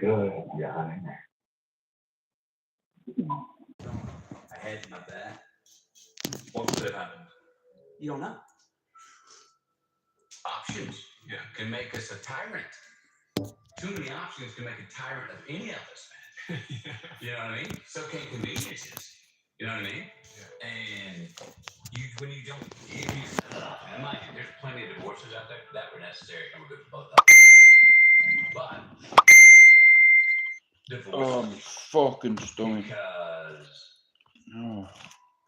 Good, Johnny. I had my bad. What could have happened? You don't know. Options can make us a tyrant. Too many options can make a tyrant of any of us, man. You know what I mean? So can conveniences. You know what I mean? Yeah. And when you don't, and mind you, there's plenty of divorces out there that were necessary and were good for both of them. But divorce. Fucking stomach. Because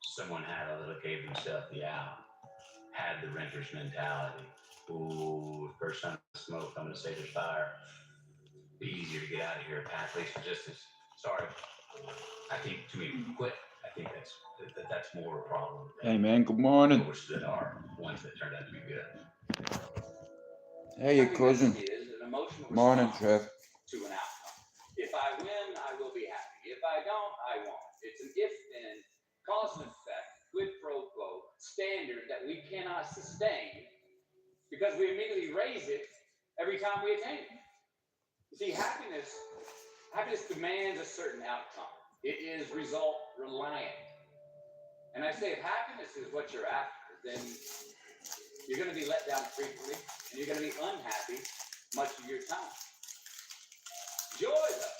someone had a little gave himself the out, had the renter's mentality. Ooh, first time to smoke, I'm gonna say there's fire. Be easier to get out of here, path least resistance. Sorry. I think too many people quit. I think that's more a problem. Hey man, good morning. Divorces that are ones that turned out to be good. Hey, your cousin. Morning, Trev. To an outcome. If I win, I will be happy. If I don't, I won't. It's an if-then, cause and effect, quid pro quo standard that we cannot sustain because we immediately raise it every time we attain it. You see, happiness demands a certain outcome. It is result reliant. And I say if happiness is what you're after, then you're going to be let down frequently, and you're going to be unhappy much of your time. Joy, though.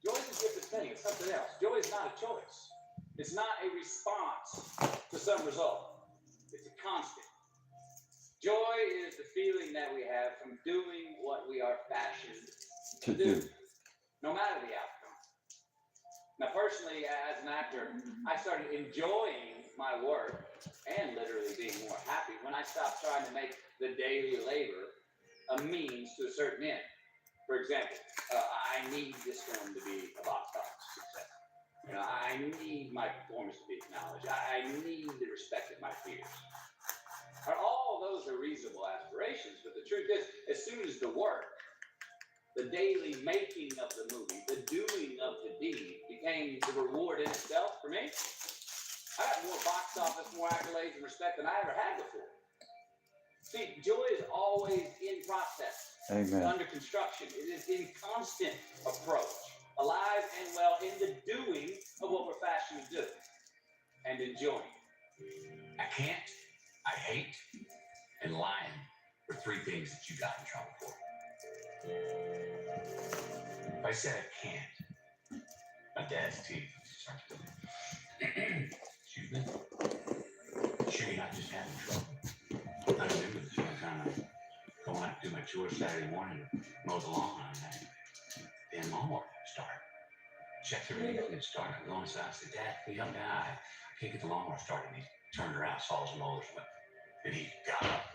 Joy is a different thing. It's something else. Joy is not a choice. It's not a response to some result. It's a constant. Joy is the feeling that we have from doing what we are fashioned to do, no matter the outcome. Now, personally, as an actor, I started enjoying my work and literally being more happy when I stopped trying to make the daily labor a means to a certain end. For example, I need this film to be a box office success. I need my performance to be acknowledged. I need the respect of my peers. All those are reasonable aspirations, but the truth is, as soon as the work, the daily making of the movie, the doing of the deed became the reward in itself for me, I got more box office, more accolades, and respect than I ever had before. See, joy is always in process. Amen. Under construction. It is in constant approach, alive and well in the doing of what we're fashioned to do and enjoying. I can't, I hate, and lying are three things that you got in trouble for. If I said I can't, my dad's teeth. Excuse me. Sure, you're not just having trouble. I remember this one time I going out to do my chores Saturday morning to mow the lawn and then lawnmower started. Checked everything out and it started. I go inside, I said, Dad, will you help me out? I can't get the lawnmower started. And he turned around, saw his mowers went. And he got up,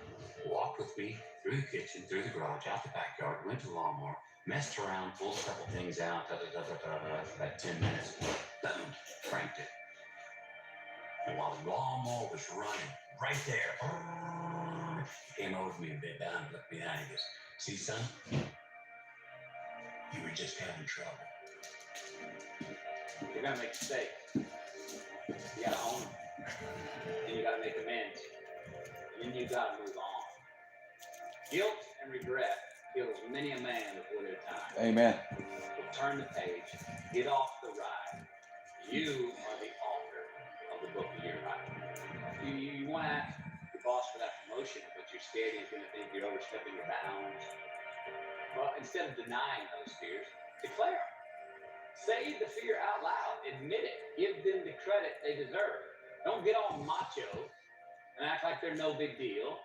walked with me through the kitchen, through the garage, out the backyard, went to the lawnmower, messed around, pulled a couple things out, for about 10 minutes, boom, cranked it. And while the lawnmower was running right there, he came over to me and bent down and looked behind. He goes, see, son, you were just having trouble. You're going to make mistakes. You got to own them. And you got to make amends. And then you got to move on. Guilt and regret kills many a man before their time. Amen. So turn the page. Get off the ride. You are the author of the book of your life. You want to ask your boss for that promotion, but you're scared he's going to think you're overstepping your bounds. Well, instead of denying those fears, declare them. Say the fear out loud. Admit it. Give them the credit they deserve. Don't get all macho and act like they're no big deal.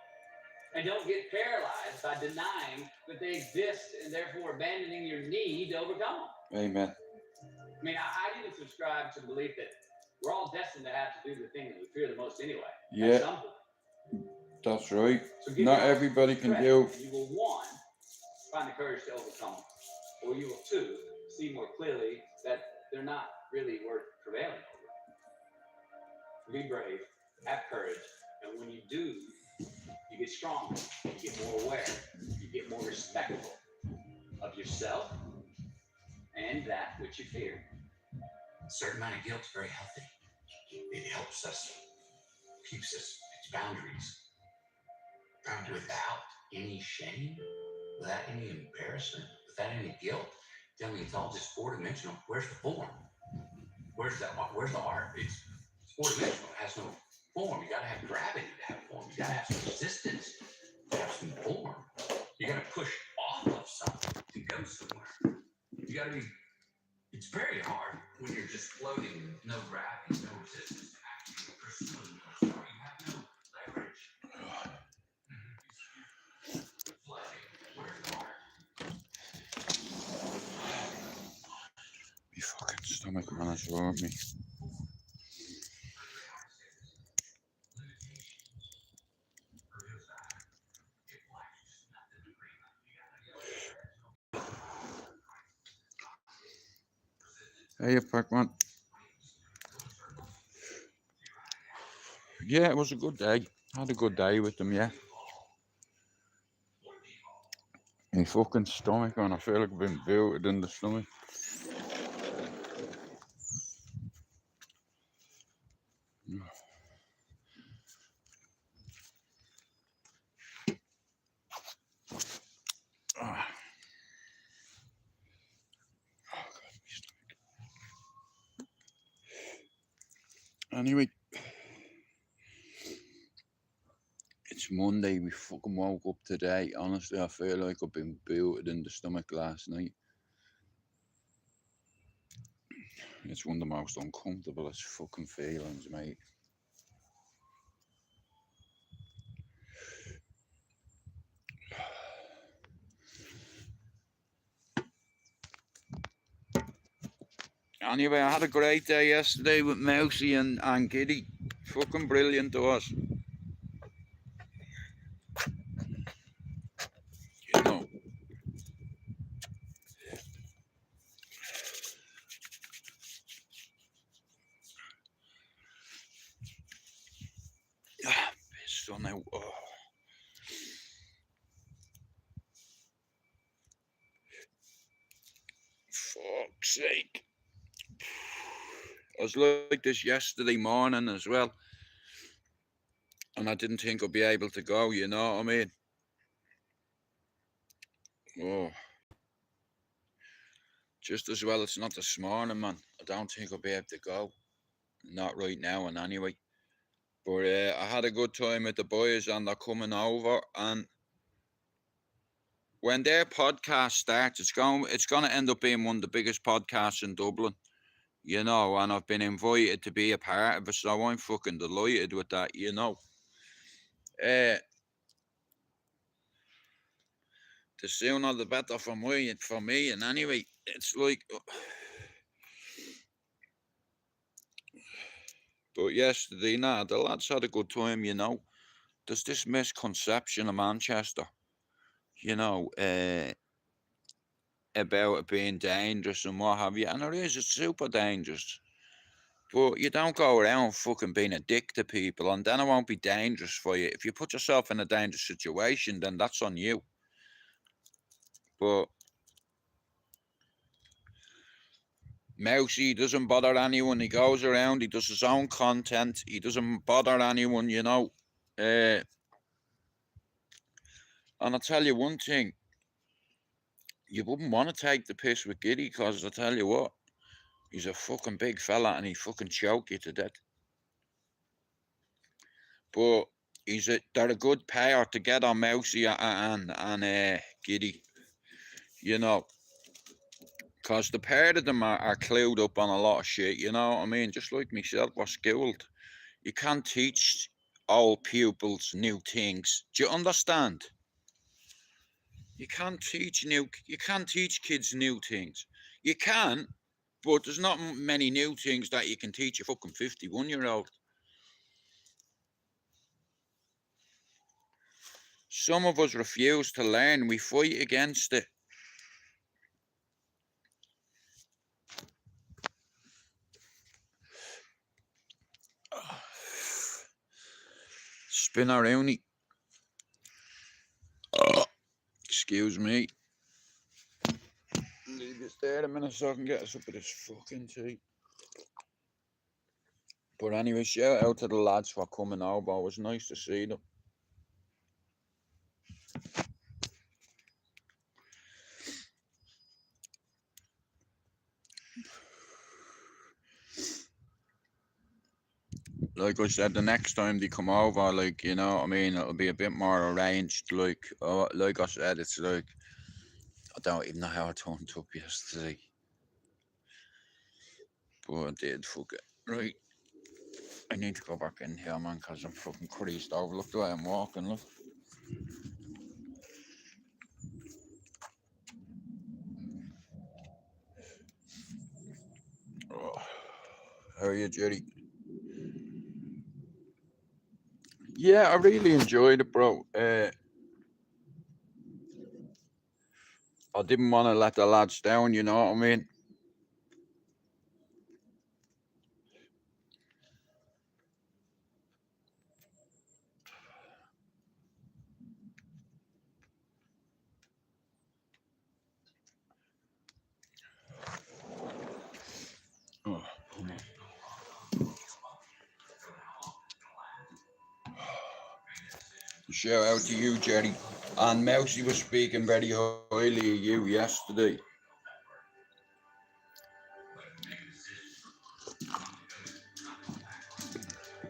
And don't get paralyzed by denying that they exist and therefore abandoning your need to overcome them. Amen. I mean, I didn't subscribe to the belief that we're all destined to have to do the thing that we fear the most anyway. Yeah, that's right. So not everybody can do. You will, one, find the courage to overcome them. Or you will, two, see more clearly that they're not really worth prevailing over. Be brave, have courage, and when you do, you get stronger, you get more aware, you get more respectful of yourself and that which you fear. A certain amount of guilt is very healthy. It helps us, keeps us, its boundaries. Without any shame, without any embarrassment, without any guilt, Tell me it's all just four-dimensional. Where's the form? Where's the art? It's four-dimensional. It has no form. You gotta have gravity to have form. You gotta have some resistance to have some form. You gotta push off of something to go somewhere. You gotta be. It's very hard when you're just floating, no gravity, no resistance to actually pursue another story. You have no leverage. Floating. Where's the art? My fucking stomach, man, is wrong with me. Hey, Pac-Man. Yeah, it was a good day. Had a good day with them, yeah. My fucking stomach, man, I feel like I've been booted in the stomach. Anyway, it's Monday. We fucking woke up today. Honestly, I feel like I've been booted in the stomach last night. It's one of the most uncomfortablest fucking feelings, mate. Anyway, I had a great day yesterday with Mousey and Giddy. Fucking brilliant to us. You know. Pissed on out. Oh. Fuck's sake. I was like this yesterday morning as well. And I didn't think I'd be able to go, you know what I mean? Oh. Just as well it's not this morning, man. I don't think I'll be able to go. Not right now, and anyway. But I had a good time with the boys, and they're coming over. And when their podcast starts, it's going to end up being one of the biggest podcasts in Dublin, you know. And I've been invited to be a part of it, so I'm fucking delighted with that, you know. The sooner the better for me. And anyway, it's like. But yesterday, the lads had a good time, you know. There's this misconception of Manchester, you know, about it being dangerous and what have you. And it is, it's super dangerous. But you don't go around fucking being a dick to people, and then it won't be dangerous for you. If you put yourself in a dangerous situation, then that's on you. But Mousey doesn't bother anyone. He goes around, he does his own content. He doesn't bother anyone, you know. And I'll tell you one thing. You wouldn't want to take the piss with Giddy, because I tell you what, he's a fucking big fella and he fucking choke you to death. But they're a good pair to get on Mousey and Giddy, you know. Because the pair of them are clued up on a lot of shit, you know what I mean? Just like myself, we're schooled. You can't teach old pupils new things. Do you understand? You can't teach kids new things. You can, but there's not many new things that you can teach a fucking 51-year-old. Some of us refuse to learn. We fight against it. Spin around. Excuse me. Leave this there a minute so I can get us up with this fucking tea. But anyway, shout out to the lads for coming over. It was nice to see them. Like I said, the next time they come over, like, you know what I mean, it'll be a bit more arranged. Like I said, it's like, I don't even know how I turned up yesterday, but I did. Fuck it. Right, I need to go back in here, man, because I'm fucking creased over. Look the way I'm walking, look. Oh, how are you, Jerry? Yeah, I really enjoyed it, bro. I didn't want to let the lads down, you know what I mean? Oh, shout out to you, Jerry. And Mousey was speaking very highly of you yesterday.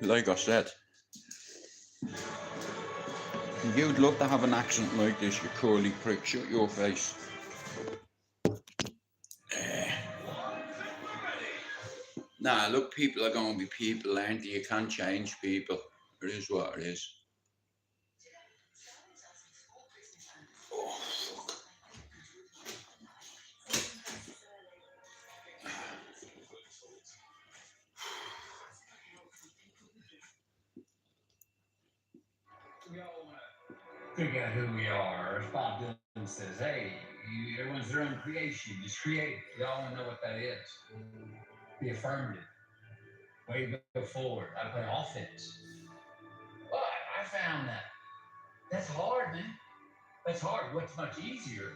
Like I said, you'd love to have an accent like this, you curly prick. Shut your face. Nah, look, people are going to be people, aren't they? You can't change people. It is what it is. Oh, fuck. We all want to figure out who we are. As Bob Dylan says, hey, everyone's their own creation. Just create. We all want to know what that is. Be affirmative. Way to go forward. I play offense. But I found that that's hard, man. That's hard. What's much easier,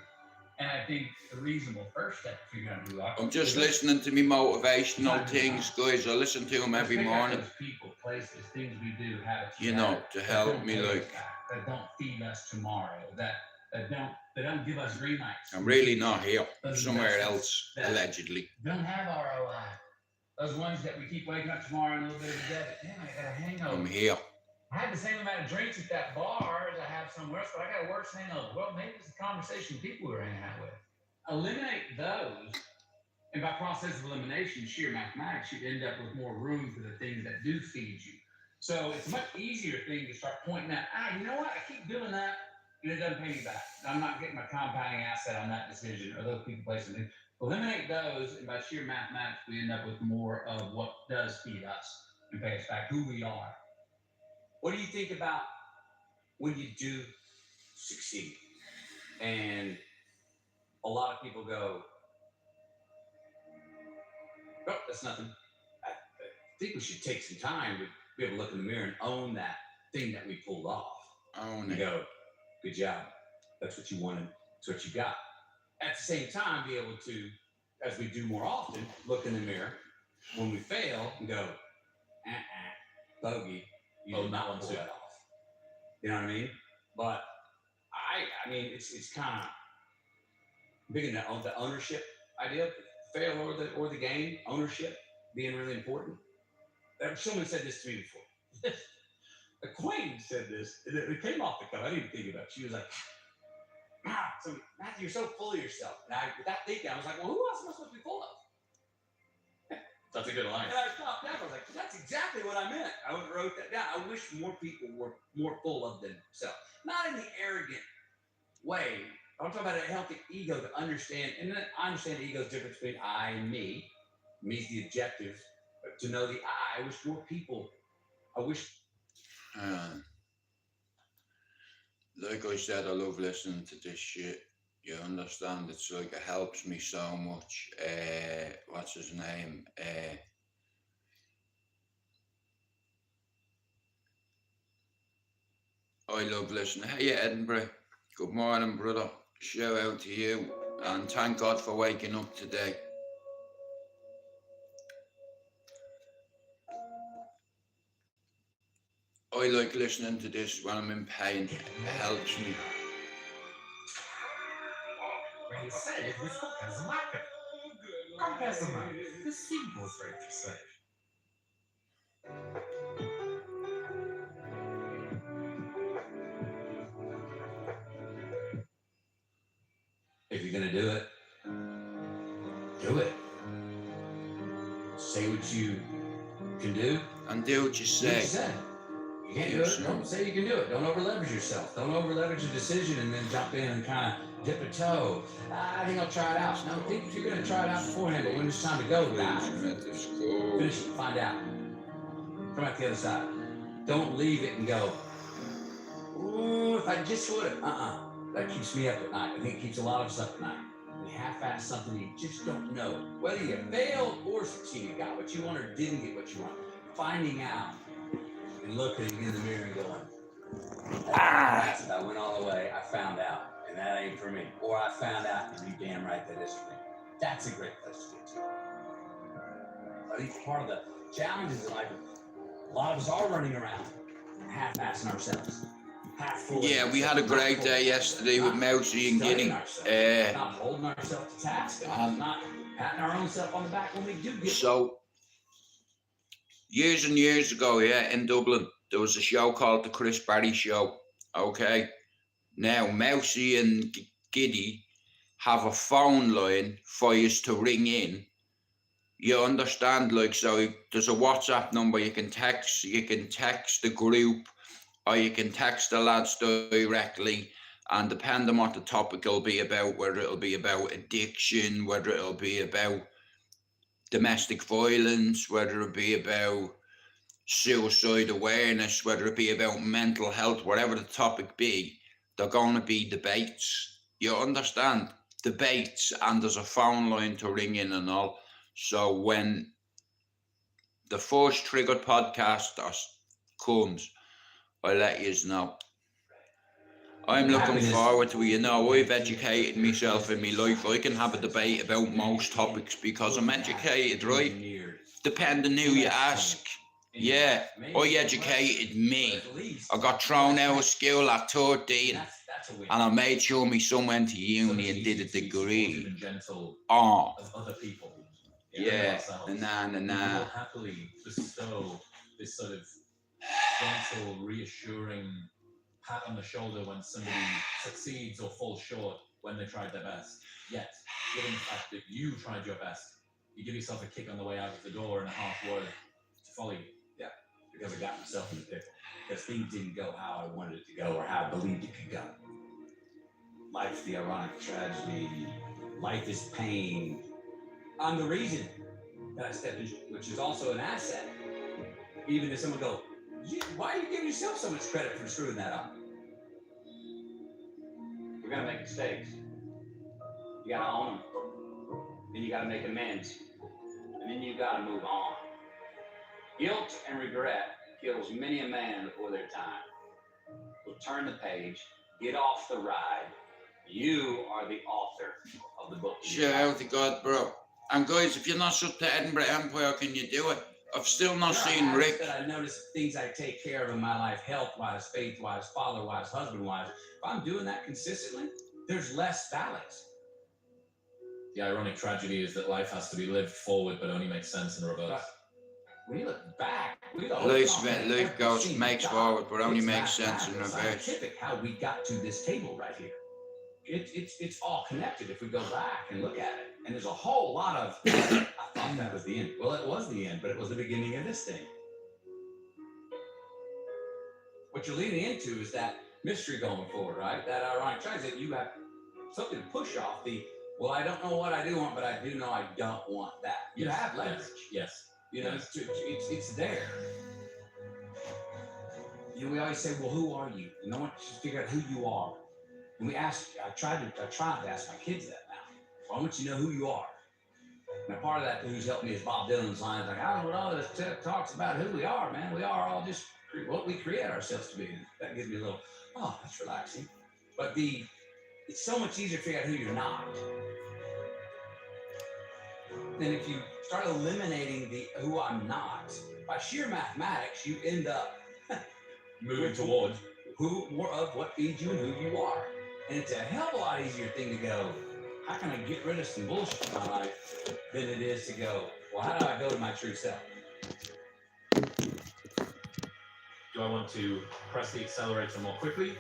and I think the reasonable first step to figuring out who I I'm just listening to me motivational things, guys. I listen to them every morning. People, places, things we do, habits, you know, to help me, like. That don't feed us tomorrow. That don't give us green lights. I'm really not here. I'm somewhere else, allegedly. Don't have ROI. Those ones that we keep waking up tomorrow and a little bit of debit. Damn, I got a hangover. I'm here. I had the same amount of drinks at that bar as I have somewhere else, but I got a worse hangover. Well, maybe it's the conversation people we were hanging out with. Eliminate those, and by process of elimination, sheer mathematics, you end up with more room for the things that do feed you. So it's a much easier thing to start pointing out, you know what, I keep doing that, and it doesn't pay me back. I'm not getting my compounding asset on that decision, or those people, places, things. Eliminate those, and by sheer mathematics, we end up with more of what does feed us and pay us back, who we are. What do you think about when you do succeed? And a lot of people go, oh, that's nothing. I think we should take some time to be able to look in the mirror and own that thing that we pulled off. Own and it. Go, good job. That's what you wanted. That's what you got. At the same time, be able to, as we do more often, look in the mirror when we fail and go, bogey, you did not want to pull that off. You know what I mean? But I mean, it's kind of big in the ownership idea, fail or the game, ownership being really important. Someone said this to me before. The Queen said this. It came off the cuff. I didn't even think about it. She was like, so Matthew, you're so full of yourself. And without thinking, I was like, well, who else am I supposed to be full of? That's a good line. And I stopped down. I was like, that's exactly what I meant. I wrote that down. I wish more people were more full of themselves. Not in the arrogant way. I'm talking about a healthy ego to understand. And then I understand the ego's difference between I and me. Me's the objective. But to know the I wish more people, Like I said, I love listening to this shit. You understand? It's like it helps me so much. What's his name? I love listening. Hey, Edinburgh. Good morning, brother. Shout out to you. And thank God for waking up today. I like listening to this when I'm in pain. It helps me. I'll pass them out. The simple trait to say. If you're gonna do it, do it. Say what you can do. And do what you Do what say. you say. You can't do it. Don't say you can do it. Don't over leverage yourself. Don't over leverage a decision and then jump in and kind of dip a toe. I think I'll try it out. No, think if you're gonna try it out beforehand, but when it's time to go, dive. Finish it. Find out. Come out the other side. Don't leave it and go. Ooh, if I just would have. That keeps me up at night. I think it keeps a lot of us up at night. You half-ass something you just don't know. Whether you failed or succeeded, got what you want or didn't get what you want. Finding out and looking in the mirror and going, I went all the way, I found out, and that ain't for me. Or I found out, and you damn right that is for me. That's a great place to get to. I think part of the challenges in life, a lot of us are running around, half-assing ourselves. Yeah, we had a great day yesterday with Mousey and Giddy. Not holding ourselves to task, not patting our own self on the back when we do get. So, years and years ago, yeah, in Dublin, there was a show called The Chris Barry Show. Okay. Now, Mousey and Giddy have a phone line for you to ring in. You understand, like, so there's a WhatsApp number you can text the group, or you can text the lads directly, and depending on what the topic will be about, whether it'll be about addiction, whether it'll be about domestic violence, whether it'll be about suicide awareness, whether it be about mental health, whatever the topic be, they're going to be debates. You understand? Debates, and there's a phone line to ring in and all. So when the first Triggered podcast comes, I'll let you know. I'm looking forward to it. You know, I've educated myself in my life. I can have a debate about most topics because I'm educated, right? Depending who you ask. Yeah, I educated me. I got thrown out of school at 13, and I made sure my son went to uni and did a degree. Oh, yeah, People happily bestow this sort of gentle, reassuring pat on the shoulder when somebody succeeds or falls short when they tried their best. Yet, given the fact that you tried your best, you give yourself a kick on the way out of the door and a half word to follow you. Yeah, because I got myself in the pickle. Because things didn't go how I wanted it to go or how I believed it could go. Life's the ironic tragedy. Life is pain. I'm the reason that I stepped in, which is also an asset. Even if someone goes, why are you giving yourself so much credit for screwing that up? We're gonna make mistakes. You gotta own them. Then you gotta make amends. And then you gotta move on. Guilt and regret kills many a man before their time. So turn the page, get off the ride. You are the author of the book. Shout out to God, bro. And guys, if you're not shut to Edinburgh Empire, can you do it? I've still not seen Rick. I noticed things I take care of in my life, health-wise, faith-wise, father-wise, husband-wise. If I'm doing that consistently, there's less valleys. The ironic tragedy is that life has to be lived forward, but only makes sense in reverse. But when you look back, Life goes, makes forward, but only makes sense in reverse. Scientific how we got to this table right here. It's all connected if we go back and look at it. And there's a whole lot of, I thought that was the end. Well, it was the end, but it was the beginning of this thing. What you're leading into is that mystery going forward, right? That ironic tragedy that you have something to push off the, well, I don't know what I do want, but I do know I don't want that. You have leverage. Yes. You know, it's there. You know, we always say, well, who are you? And I want you to figure out who you are. And we ask, I try to ask my kids that now. So I want you to know who you are. Now, part of that who's helped me is Bob Dylan's lines, like, I don't know what all this talks about who we are, man. We are all just what we create ourselves to be. And that gives me a little, oh, that's relaxing. But it's so much easier to figure out who you're not. Then if you start eliminating the who I'm not, by sheer mathematics, you end up moving towards who more of what feeds you and who you are. And it's a hell of a lot easier thing to go, how can I get rid of some bullshit in my life than it is to go, well, how do I go to my true self? Do I want to press the accelerator more quickly,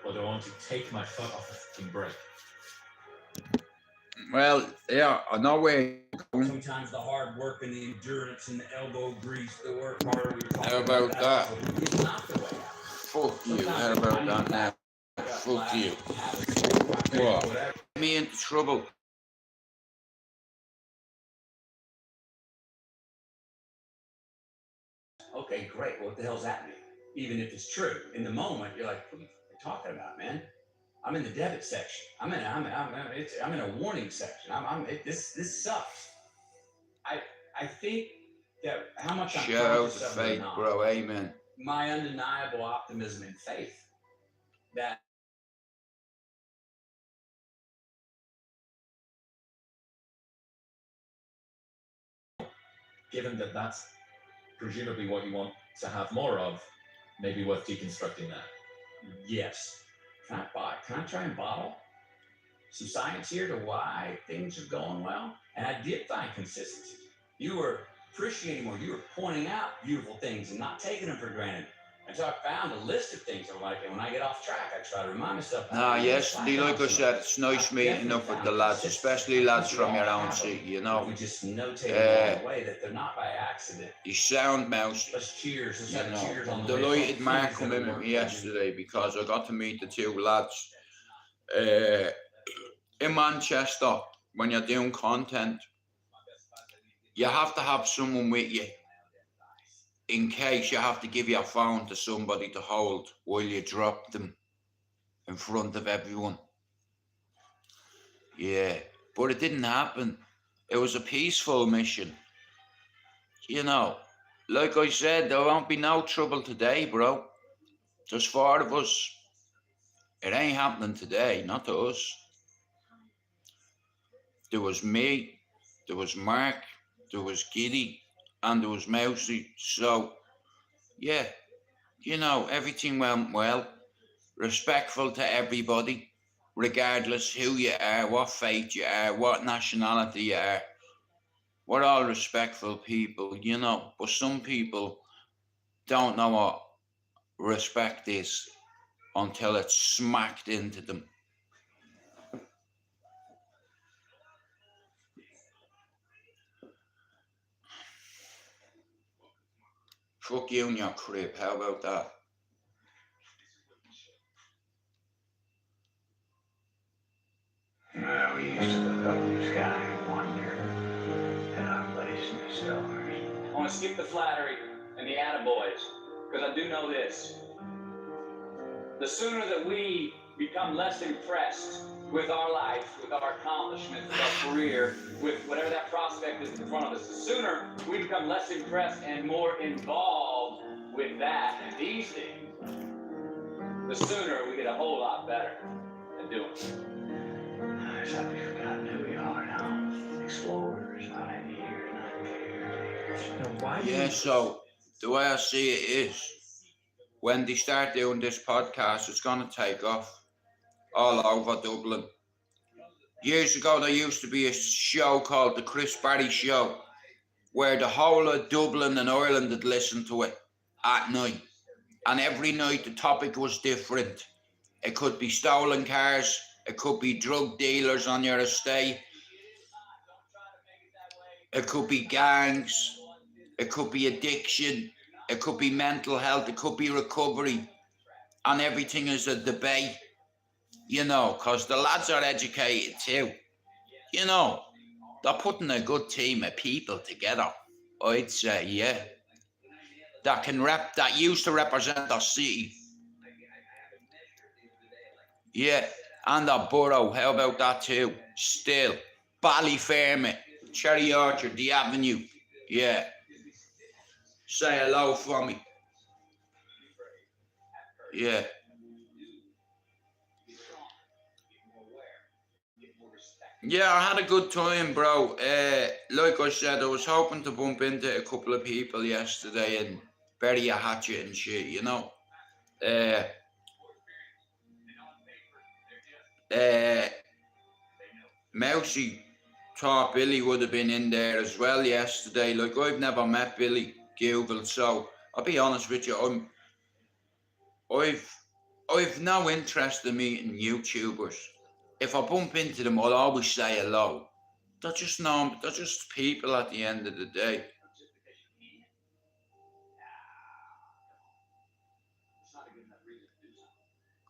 or do I want to take my foot off the fucking brake? Well, yeah, I know where you're going. Sometimes the hard work and the endurance and the elbow grease, the work harder. How about that? It's not the way out. Fuck you. How about that now? Fuck you. What? Get me into trouble. Okay, great. What the hell's that mean? Even if it's true, in the moment, you're like, what are you talking about, man? I'm in the debit section. I'm in a warning section. This sucks. I think that how much I'm Shout out to conscious of it or faith, not, bro. Amen. my undeniable optimism and faith that Given that that's presumably what you want to have more of, maybe worth deconstructing that. yes, can I try and bottle some science here to why things are going well? And I did find consistency. You were appreciating more. You were pointing out beautiful things and not taking them for granted. And so I found a list of things I like, and when I get off track, I try to remind myself. Nah, yesterday, like I said, it's nice meeting up with the lads, especially lads from your own city, you know. We just notate along the way that they're not by accident. You sound mousy. Let's cheers. Let's You have a cheers know, on I'm the way. delighted Mark come in with me yesterday because I got to meet the two lads in Manchester. When you're doing content, you have to have someone with you in case you have to give your phone to somebody to hold while you drop them in front of everyone. Yeah, but it didn't happen. It was a peaceful mission. You know, like I said, there won't be no trouble today, bro. There's 4 of us. It ain't happening today, not to us. There was me, there was Mark, there was Giddy, and there was Mousey. So, yeah, you know, everything went well. Respectful to everybody, regardless who you are, what faith you are, what nationality you are. We're all respectful people, you know, but some people don't know what respect is until it's smacked into them. Fuck you and your crib, how about that? Well, we used to look up in the sky and wonder at our place in the stars. I want to skip the flattery and the attaboys, because I do know this. The sooner that we become less impressed with our life, with our accomplishments, with our career, with whatever that prospect is in front of us, the sooner we become less impressed and more involved with that and these things, the sooner we get a whole lot better at doing it. It's like we've forgotten who we are now. Explorers, not in here, not there. Yeah, so the way I see it is, when they start doing this podcast, it's going to take off all over Dublin. Years ago, there used to be a show called The Chris Barry Show, where the whole of Dublin and Ireland would listen to it at night. And every night the topic was different. It could be stolen cars, it could be drug dealers on your estate, it could be gangs, it could be addiction, it could be mental health, it could be recovery, and everything is a debate, you know, because the lads are educated too. You know, they're putting a good team of people together, I'd say, yeah, that used to represent their city. Yeah, and the borough, how about that too? Still, Ballyfermot, Cherry Orchard, the Avenue, yeah. Say hello for me. Yeah. Yeah, I had a good time, bro. Like I said, I was hoping to bump into a couple of people yesterday and bury a hatchet and shit, you know. Mousey thought Billy would have been in there as well yesterday. Like, I've never met Billy Google, so I'll be honest with you, I've no interest in meeting YouTubers. If I bump into them, I'll always say hello. They're just people at the end of the day.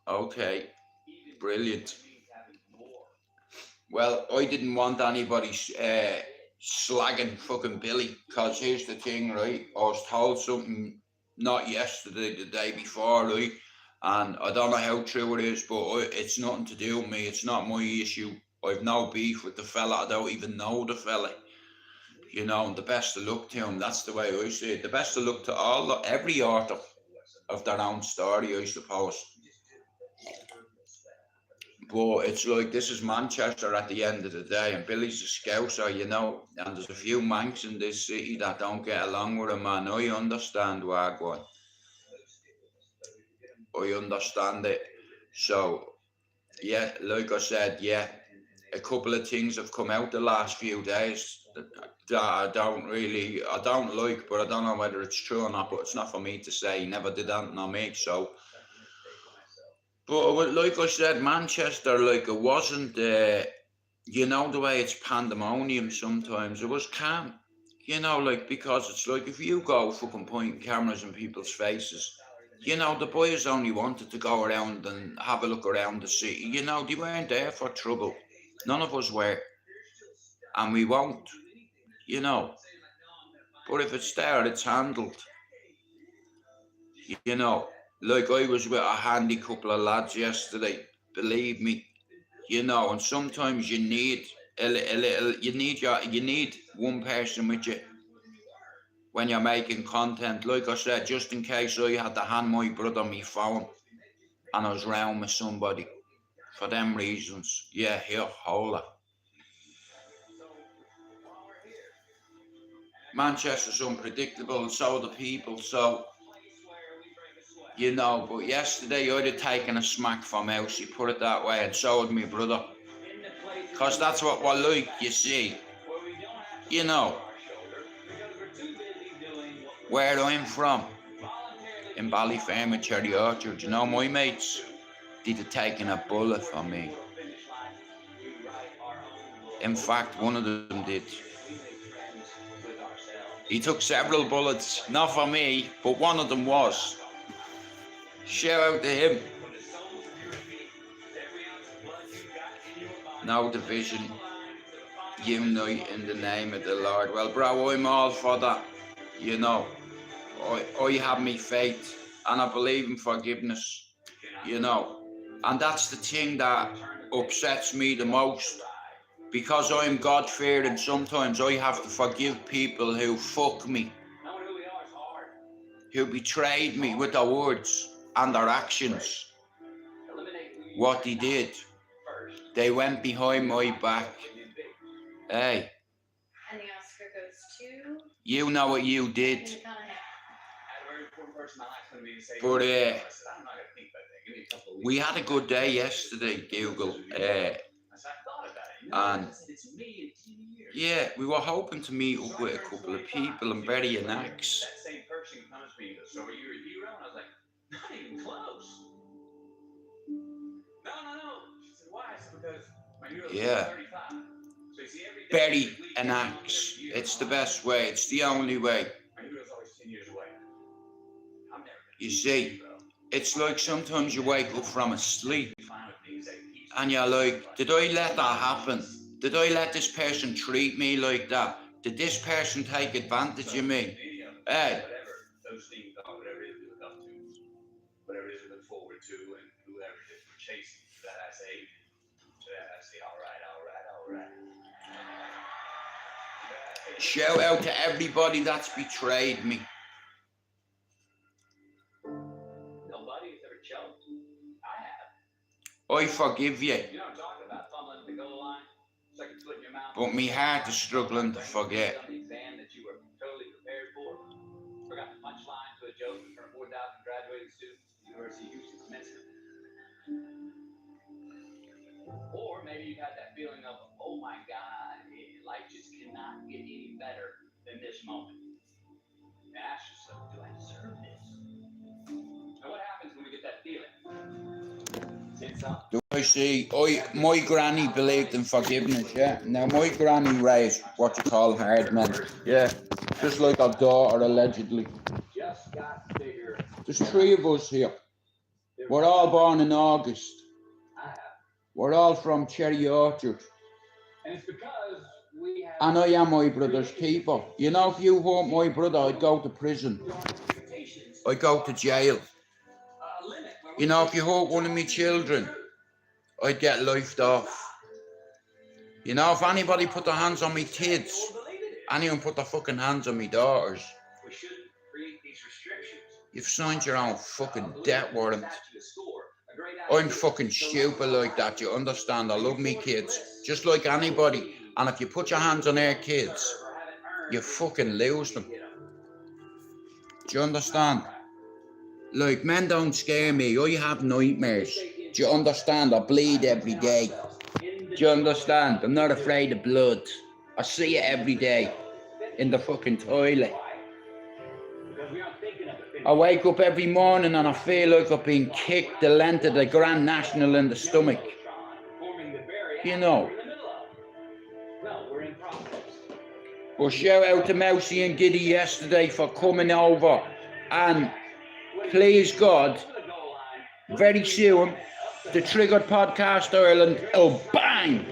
Okay, brilliant. Well, I didn't want anybody slagging fucking Billy, because here's the thing, right? I was told something not yesterday, the day before, right? And I don't know how true it is, but it's nothing to do with me. It's not my issue. I've no beef with the fella. I don't even know the fella. You know, and the best of luck to him. That's the way I see it. The best of luck to every author of their own story, I suppose. But it's like, this is Manchester at the end of the day, and Billy's a Scouser, you know, and there's a few Mancs in this city that don't get along with him, man. I understand Wagwan. I understand it. So, yeah, like I said, yeah, a couple of things have come out the last few days that I don't like, but I don't know whether it's true or not, but it's not for me to say. He never did anything on me, so. But like I said, Manchester, like, it wasn't, you know, the way it's pandemonium sometimes. It was calm, you know, like, because it's like, if you go fucking pointing cameras in people's faces, you know, the boys only wanted to go around and have a look around the city. You know, they weren't there for trouble. None of us were. And we won't, you know. But if it's there, it's handled. You know, like, I was with a handy couple of lads yesterday, believe me, you know, and sometimes you need you need one person with you when you're making content. Like I said, just in case I had to hand my brother my phone and I was round with somebody for them reasons. Yeah, here, hold it. Manchester's unpredictable, and so are the people, so, you know, but yesterday I'd have taken a smack from Mousey, put it that way, and so would my brother. Because that's what we're like, you see. You know, where I'm from, in Ballyfermot with Cherry Orchard, you know, my mates, they'd have taken a bullet from me. In fact, one of them did. He took several bullets, not for me, but one of them was. Shout out to him. No division, unite in the name of the Lord. Well, bro, I'm all for that, you know. I have me faith, and I believe in forgiveness, you know. And that's the thing that upsets me the most. Because I'm God-fearing, sometimes I have to forgive people who fuck me, who betrayed me with their words and their actions. What they did, they went behind my back. Hey. And the Oscar goes to... You know what you did. But we had a good day yesterday, Google. And yeah, we were hoping to meet up with a couple of people and bury an axe. That same person comes to me and goes, "So are you a hero?" And I was like, "Not even close." No. She said, "Why?" I said, "Because my hero's 35. So you see, every day Bury an axe. It's the best way. It's the only way. My hero's always 10 years away. I'm never You see, it's like sometimes you wake up from a sleep and you're like, did I let that happen? Did I let this person treat me like that? Did this person take advantage of me? Hey. Those things are, whatever it is we look up to, whatever it is we look forward to, and whoever it is we're chasing. To that I say, all right. Shout out to everybody that's betrayed me. Nobody's ever choked. I have. I forgive you. You know what I'm talking about, fumbling the goal line? It's like a foot in your mouth. But me heart is struggling to forget. On the exam that you were totally prepared for. Forgot the punchline to a joke in front of 4,000 graduating students at the University of Houston semester. Or maybe you've had that feeling of see, my granny believed in forgiveness, yeah. Now my granny raised what you call hard men, yeah. Just like her daughter allegedly. Just got bigger. There's 3 of us here. We're all born in August. We're all from Cherry Orchard. And it's because we have. And I am my brother's keeper. You know, if you hurt my brother, I'd go to prison. I'd go to jail. You know, if you hurt one of my children, I'd get lifed off. You know, if anybody put their hands on me kids, anyone put their fucking hands on me daughters, We should create these restrictions. you've signed your own fucking death warrant. I'm fucking stupid like that, you understand? I love me kids, just like anybody. And if you put your hands on their kids, you fucking lose them. Do you understand? Like, men don't scare me. I have nightmares. Do you understand? I bleed every day. Do you understand? I'm not afraid of blood. I see it every day in the fucking toilet. I wake up every morning and I feel like I've been kicked the length of the Grand National in the stomach. You know. Well, shout out to Mousey and Giddy yesterday for coming over. And please God, very soon, the Triggered Podcast Ireland, oh, bang!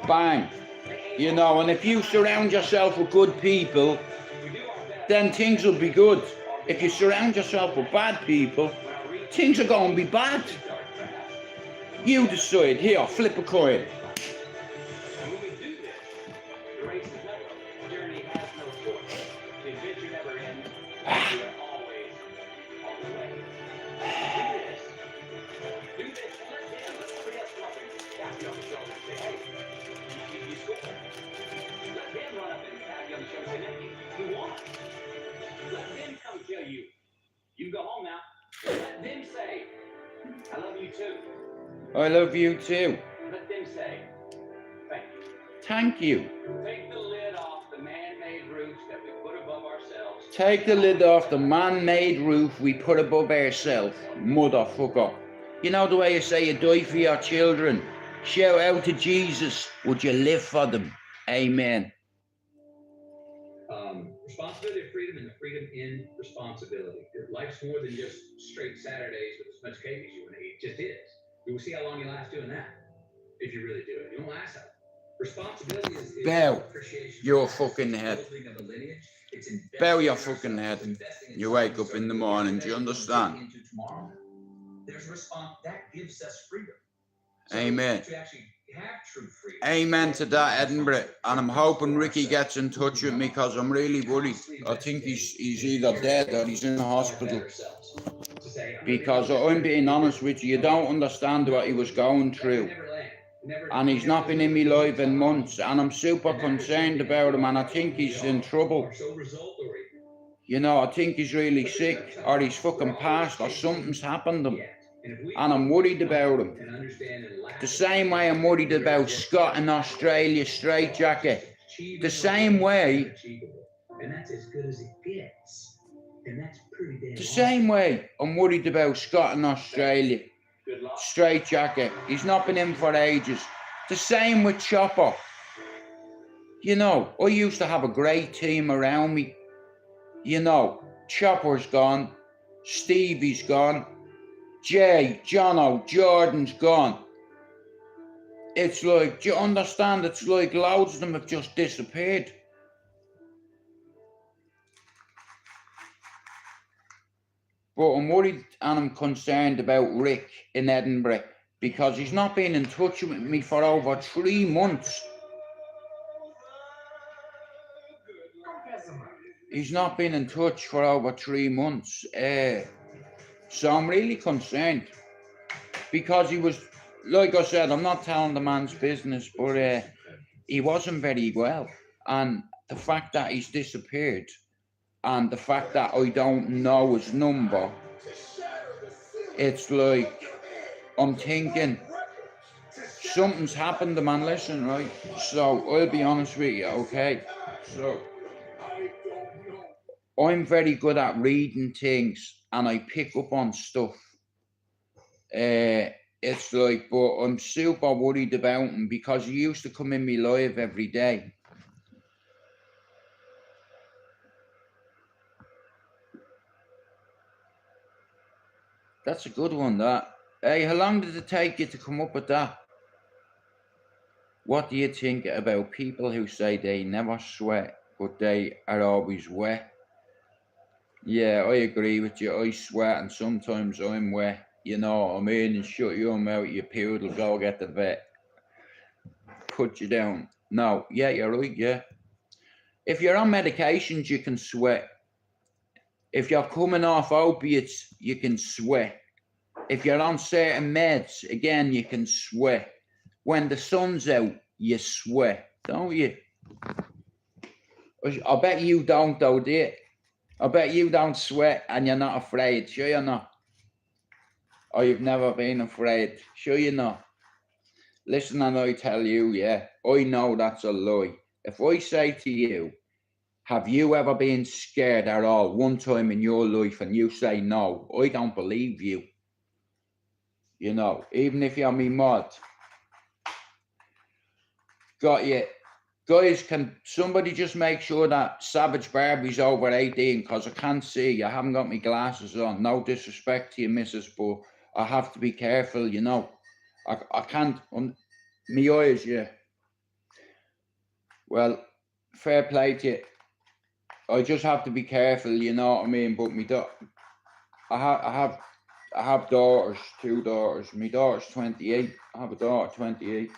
Bang. You know, and if you surround yourself with good people, then things will be good. If you surround yourself with bad people, things are going to be bad. You decide. Here, flip a coin. You go home now. Let them say, I love you too. I love you too. Let them say, thank you. Thank you. Take the lid off the man-made roofs that we put above ourselves. Take the lid off the man-made roof we put above ourselves, motherfucker. You know the way you say you die for your children? Shout out to Jesus. Would you live for them? Amen. Responsibility of freedom and the freedom in responsibility. Life's more than just straight Saturdays with as much cake as you want to eat. It just is. You will see how long you last doing that. If you really do it. You don't last that. Responsibility is Bow appreciation. your fucking head. Bow your fucking head. You wake up in the morning. Do you understand? There's response that gives us freedom. Amen. To actually have true freedom. Amen to that, Edinburgh. And I'm hoping Ricky gets in touch with me because I'm really worried. I think he's either dead or he's in the hospital. Because I'm being honest with you, you don't understand what he was going through. And he's not been in my life in months. And I'm super concerned about him. And I think he's in trouble. You know, I think he's really sick. Or he's fucking passed. Or something's happened to him. And I'm worried about him. The same way I'm worried about Scott in Australia, straitjacket. The same way. And that's as good as it gets. And that's pretty damn The same way I'm worried about Scott in Australia, straitjacket. He's not been in for ages. The same with Chopper. You know, I used to have a great team around me. You know, Chopper's gone. Stevie's gone. Jay, Jono, Jordan's gone. It's like, do you understand? It's like loads of them have just disappeared. But I'm worried and I'm concerned about Rick in Edinburgh because he's not been in touch with me for over 3 months. He's not been in touch for over 3 months. So I'm really concerned because he was, like I said, I'm not telling the man's business, but he wasn't very well. And the fact that he's disappeared and the fact that I don't know his number, it's like, I'm thinking, something's happened to man, listen, right? So I'll be honest with you, okay? So I'm very good at reading things and I pick up on stuff. It's like, but I'm super worried about him because he used to come in me live every day. That's a good one, that. Hey, how long did it take you to come up with that? What do you think about people who say they never sweat, but they are always wet? Yeah, I agree with you. I sweat and sometimes I'm wet. You know what I mean? And shut your mouth, you poodle, go get the vet. Put you down. No, yeah, you're right, yeah. If you're on medications, you can sweat. If you're coming off opiates, you can sweat. If you're on certain meds, again, you can sweat. When the sun's out, you sweat, don't you? I bet you don't, though, do you? I bet you don't sweat and you're not afraid. Sure you're not? Or you've never been afraid. Sure you're not? Listen, and I tell you, yeah, I know that's a lie. If I say to you, have you ever been scared at all one time in your life, and you say no, I don't believe you. You know, even if you're me mod. Got you. Guys, can somebody just make sure that Savage Barbie's over 18, because I can't see. I haven't got my glasses on. No disrespect to you, missus, but I have to be careful, you know. I can't, my eyes, yeah. Well, fair play to you. I just have to be careful, you know what I mean? But I have daughters, 2 daughters. My daughter's 28. I have a daughter, 28.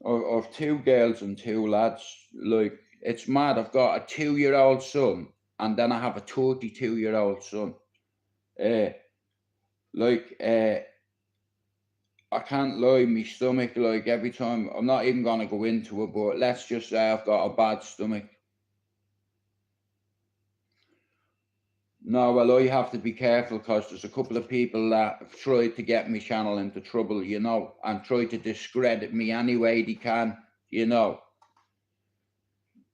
I've 2 girls and 2 lads. Like, it's mad. I've got a 2-year-old son, and then I have a 32-year-old son. I can't lie, my stomach, like, every time, I'm not even gonna go into it, but let's just say I've got a bad stomach. No, well, I have to be careful, because there's a couple of people that have tried to get my channel into trouble, you know, and try to discredit me any way they can, you know.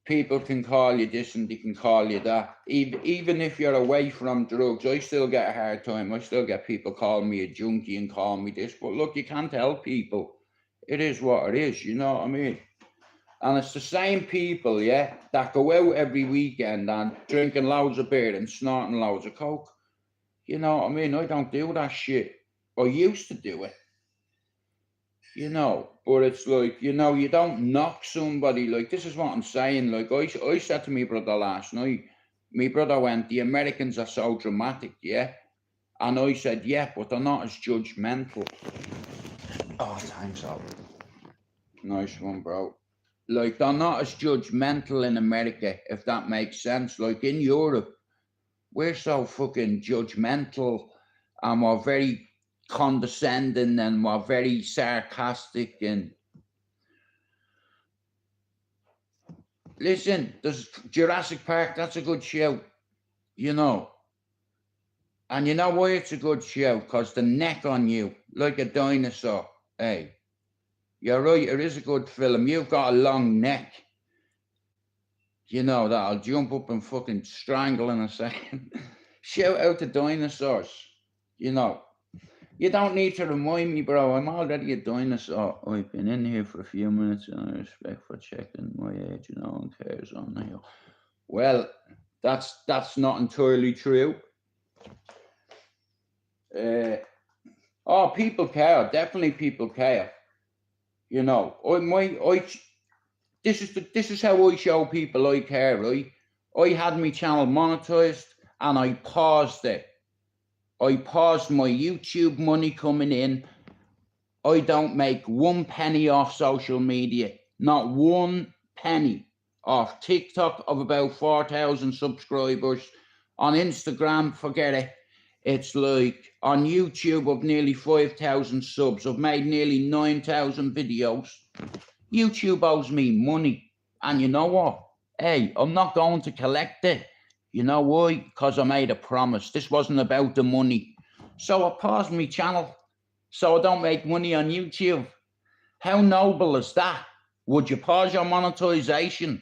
People can call you this and they can call you that. Even if you're away from drugs, I still get a hard time. I still get people calling me a junkie and calling me this. But look, you can't help people. It is what it is, you know what I mean? And it's the same people, yeah, that go out every weekend and drinking loads of beer and snorting loads of coke. You know what I mean? I don't do that shit. I used to do it. You know, but it's like, you know, you don't knock somebody. Like, this is what I'm saying. Like, I said to my brother last night, my brother went, the Americans are so dramatic, yeah? And I said, yeah, but they're not as judgmental. Oh, thanks, Al. Nice one, bro. Like, they're not as judgmental in America, if that makes sense. Like, in Europe, we're so fucking judgmental, and we're very condescending, and we're very sarcastic. And listen, there's Jurassic Park, that's a good show, you know. And you know why it's a good show? Because the neck on you, like a dinosaur. Hey, you're right, it is a good film. You've got a long neck, you know, that'll jump up and fucking strangle in a second. Shout out to dinosaurs, you know. You don't need to remind me, bro. I'm already a dinosaur. I've been in here for a few minutes, and I respect for checking my age. No one cares on here. Well, that's not entirely true. Oh, people care. Definitely, people care. You know, this is how I show people I care. Right? I had my channel monetized, and I paused it. I paused my YouTube money coming in. I don't make 1 penny off social media. Not 1 penny. Off TikTok of about 4,000 subscribers. On Instagram, forget it. It's like on YouTube of nearly 5,000 subs. I've made nearly 9,000 videos. YouTube owes me money. And you know what? Hey, I'm not going to collect it. You know why? Because I made a promise. This wasn't about the money. So I paused my channel so I don't make money on YouTube. How noble is that? Would you pause your monetization?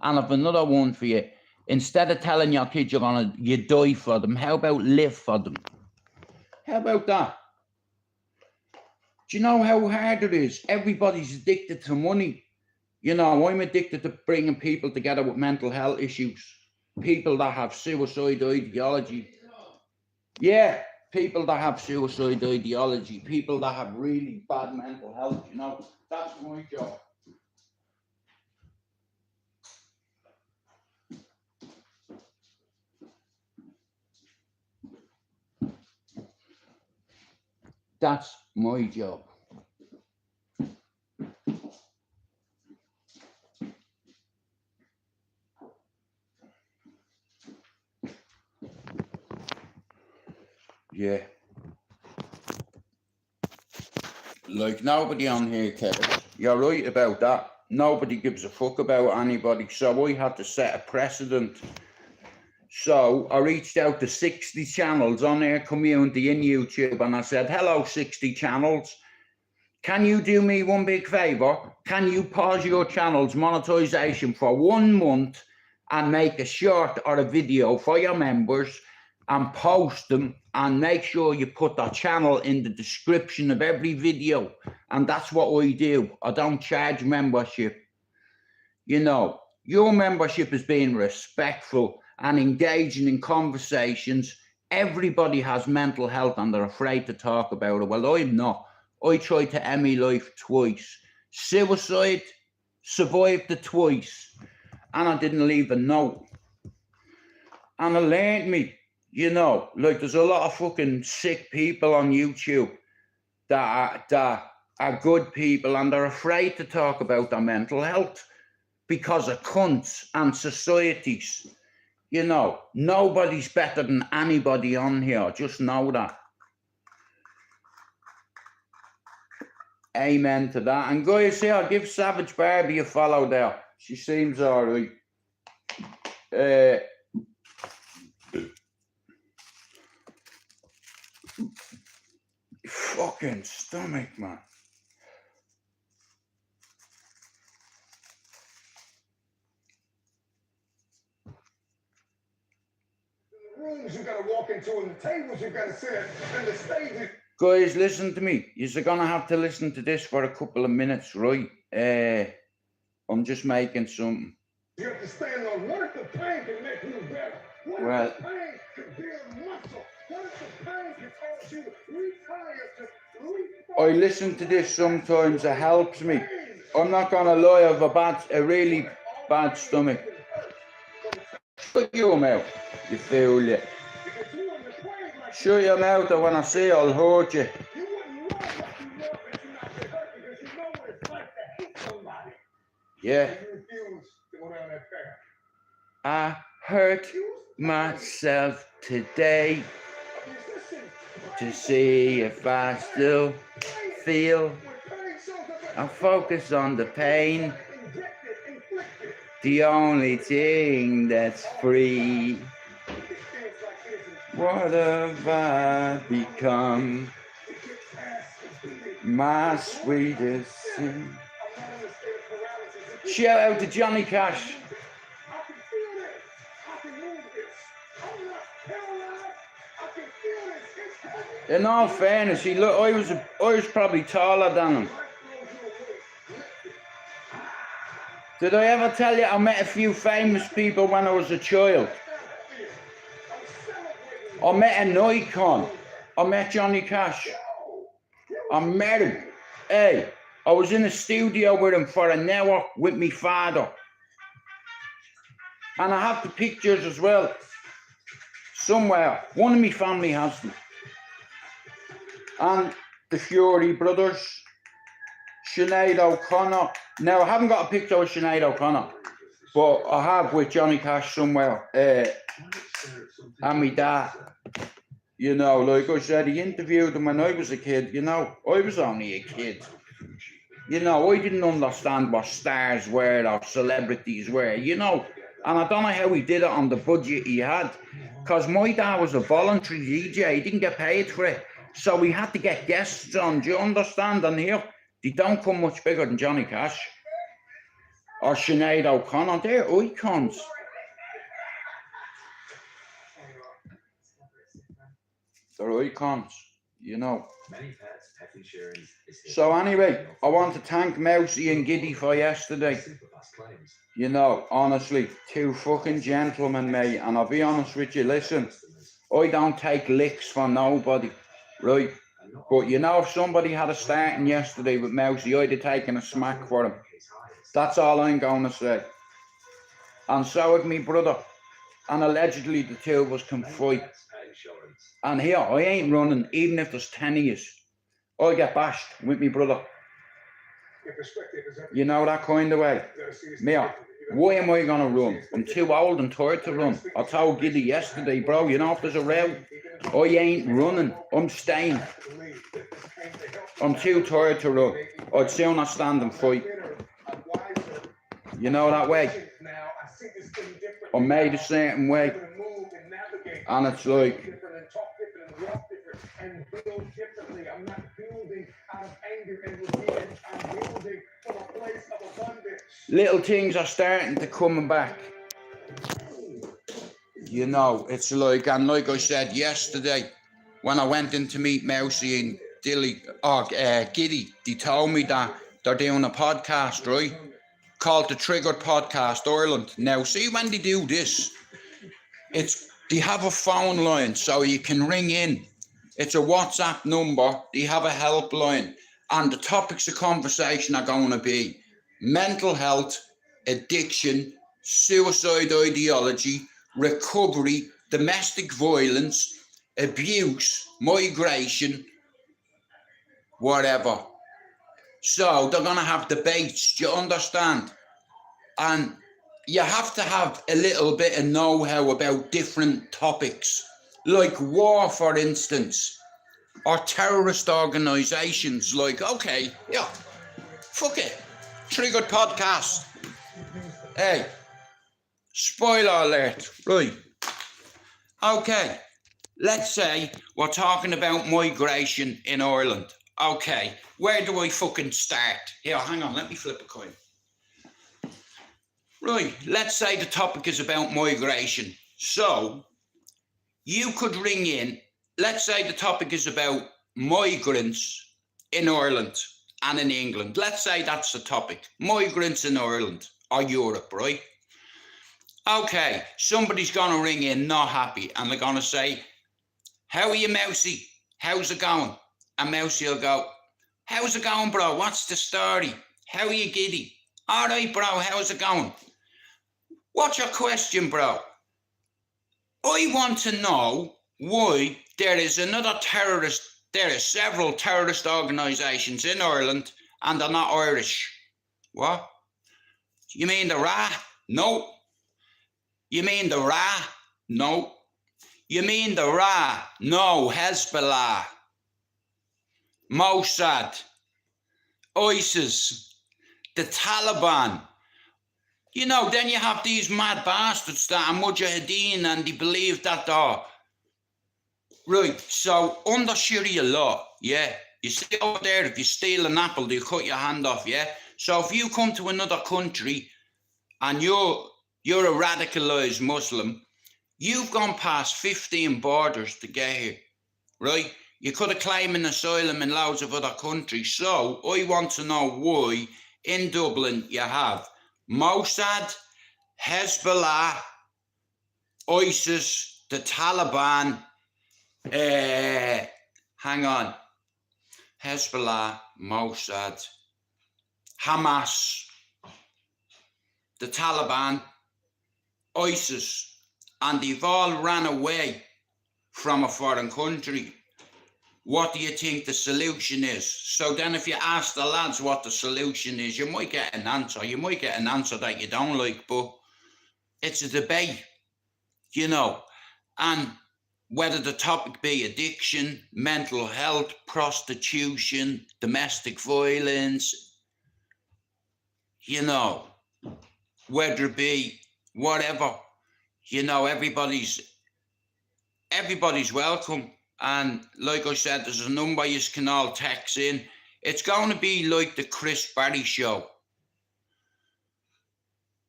And I've another one for you. Instead of telling your kids you die for them, how about live for them? How about that? Do you know how hard it is? Everybody's addicted to money. You know, I'm addicted to bringing people together with mental health issues. People that have suicide ideology. Yeah, people that have suicide ideology. People that have really bad mental health, you know. That's my job. That's my job. Yeah. Like, nobody on here cares. You're right about that. Nobody gives a fuck about anybody. So I had to set a precedent. So I reached out to 60 channels on their community in YouTube and I said, hello, 60 channels. Can you do me one big favor? Can you pause your channel's monetization for 1 month and make a short or a video for your members and post them and make sure you put that channel in the description of every video? And that's what I do. I don't charge membership. You know, your membership is being respectful and engaging in conversations. Everybody has mental health and they're afraid to talk about it. Well, I'm not. I tried to end my life twice. Suicide, survived it twice. And I didn't leave a note. And it learned me, you know, like there's a lot of fucking sick people on YouTube that are good people and they're afraid to talk about their mental health because of cunts and societies. You know, nobody's better than anybody on here. Just know that. Amen to that. And guys, here, I'll give Savage Barbie a follow there. She seems all right. Fucking stomach, man. The rooms you gotta walk into and the tables you gotta sit at and the stages. Guys, listen to me. You're gonna have to listen to this for a couple of minutes, right? I'm just making something. You have to stand on what if the pain can make you better? What if the pain can build muscle? What if the pain can cause you to retire to I listen to this sometimes, it helps me. I'm not gonna lie, I have a really bad stomach. Shut your mouth, you fool, you. Shut your mouth, or when I say I'll hurt you. Yeah. I hurt myself today to see if I still feel. I focus on the pain, the only thing that's free. What have I become? My sweetest sin. Shout out to Johnny Cash. In all fairness, I was probably taller than him. Did I ever tell you I met a few famous people when I was a child? I met an icon. I met Johnny Cash. I met him. Hey, I was in a studio with him for an hour with my father. And I have the pictures as well. Somewhere. One of my family has them. And the Fury brothers. Sinead O'Connor. Now, I haven't got a picture of Sinead O'Connor, but I have with Johnny Cash somewhere. And my dad. You know, like I said, he interviewed him when I was a kid. You know, I was only a kid. You know, I didn't understand what stars were or celebrities were, you know. And I don't know how he did it on the budget he had. Because my dad was a voluntary DJ. He didn't get paid for it. So we had to get guests on. Do you understand? And here, they don't come much bigger than Johnny Cash. Or Sinead O'Connor. They're icons. They're icons, you know. Many pets, pet insurance is So anyway, I want to thank Mousey and Giddy for yesterday. You know, honestly, two fucking gentlemen, mate. And I'll be honest with you, listen, I don't take licks from nobody, right? But you know, if somebody had a starting yesterday with Mousey, I'd have taken a smack for him. That's all I'm going to say. And so had me brother. And allegedly the two of us can fight. And here, I ain't running, even if there's 10 of yous. I get bashed with me brother. You know, that kind of way. Mia, why am I going to run? I'm too old and tired to run. I told Giddy yesterday, bro, you know, if there's a row, I ain't running. I'm staying. I'm too tired to run. I'd sooner stand and fight. You know that way. I'm made a certain way. And it's like, and build differently. I'm not building out of anger and revenge. I'm building from a place of abundance. Little things are starting to come back. You know, it's like, and like I said yesterday, when I went in to meet Mousey and Giddy, they told me that they're doing a podcast, right? Called the Triggered Podcast Ireland. Now, see, when they do this, they have a phone line so you can ring in. It's a WhatsApp number. They have a helpline. And the topics of conversation are going to be mental health, addiction, suicide ideology, recovery, domestic violence, abuse, migration, whatever. So they're going to have debates, do you understand? And you have to have a little bit of know-how about different topics, like war, for instance, or terrorist organisations. Like, okay, yeah, fuck it, Triggered Podcast. Hey, spoiler alert, right? Okay, let's say we're talking about migration in Ireland. Okay, where do I fucking start? Here, hang on, let me flip a coin. Right, let's say the topic is about migration. So, you could ring in, let's say the topic is about migrants in Ireland and in England. Let's say that's the topic, migrants in Ireland or Europe, right? Okay, somebody's going to ring in not happy and they're going to say, how are you, Mousey? How's it going? And Mousey will go, how's it going, bro? What's the story? How are you, Giddy? All right, bro, how's it going? What's your question, bro? I want to know why there is several terrorist organisations in Ireland and they're not Irish. What? You mean the Ra? No. You mean the Ra? No. You mean the Ra? No. Hezbollah, Mossad, ISIS, the Taliban. You know, then you have these mad bastards that are Mujahideen and they believe that they're... Right, so under Sharia law, yeah, you stay over there, if you steal an apple, they'll cut your hand off, yeah? So if you come to another country and you're a radicalised Muslim, you've gone past 15 borders to get here, right? You could have claimed an asylum in loads of other countries. So I want to know why in Dublin you have Mossad, Hezbollah, ISIS, the Taliban, hang on, Hezbollah, Mossad, Hamas, the Taliban, ISIS, and they've all ran away from a foreign country. What do you think the solution is? So then if you ask the lads what the solution is, you might get an answer. You might get an answer that you don't like, but it's a debate, you know. And whether the topic be addiction, mental health, prostitution, domestic violence, you know, whether it be whatever, you know, everybody's welcome. And like I said, there's a number you can all text in. It's going to be like the Chris Barry show,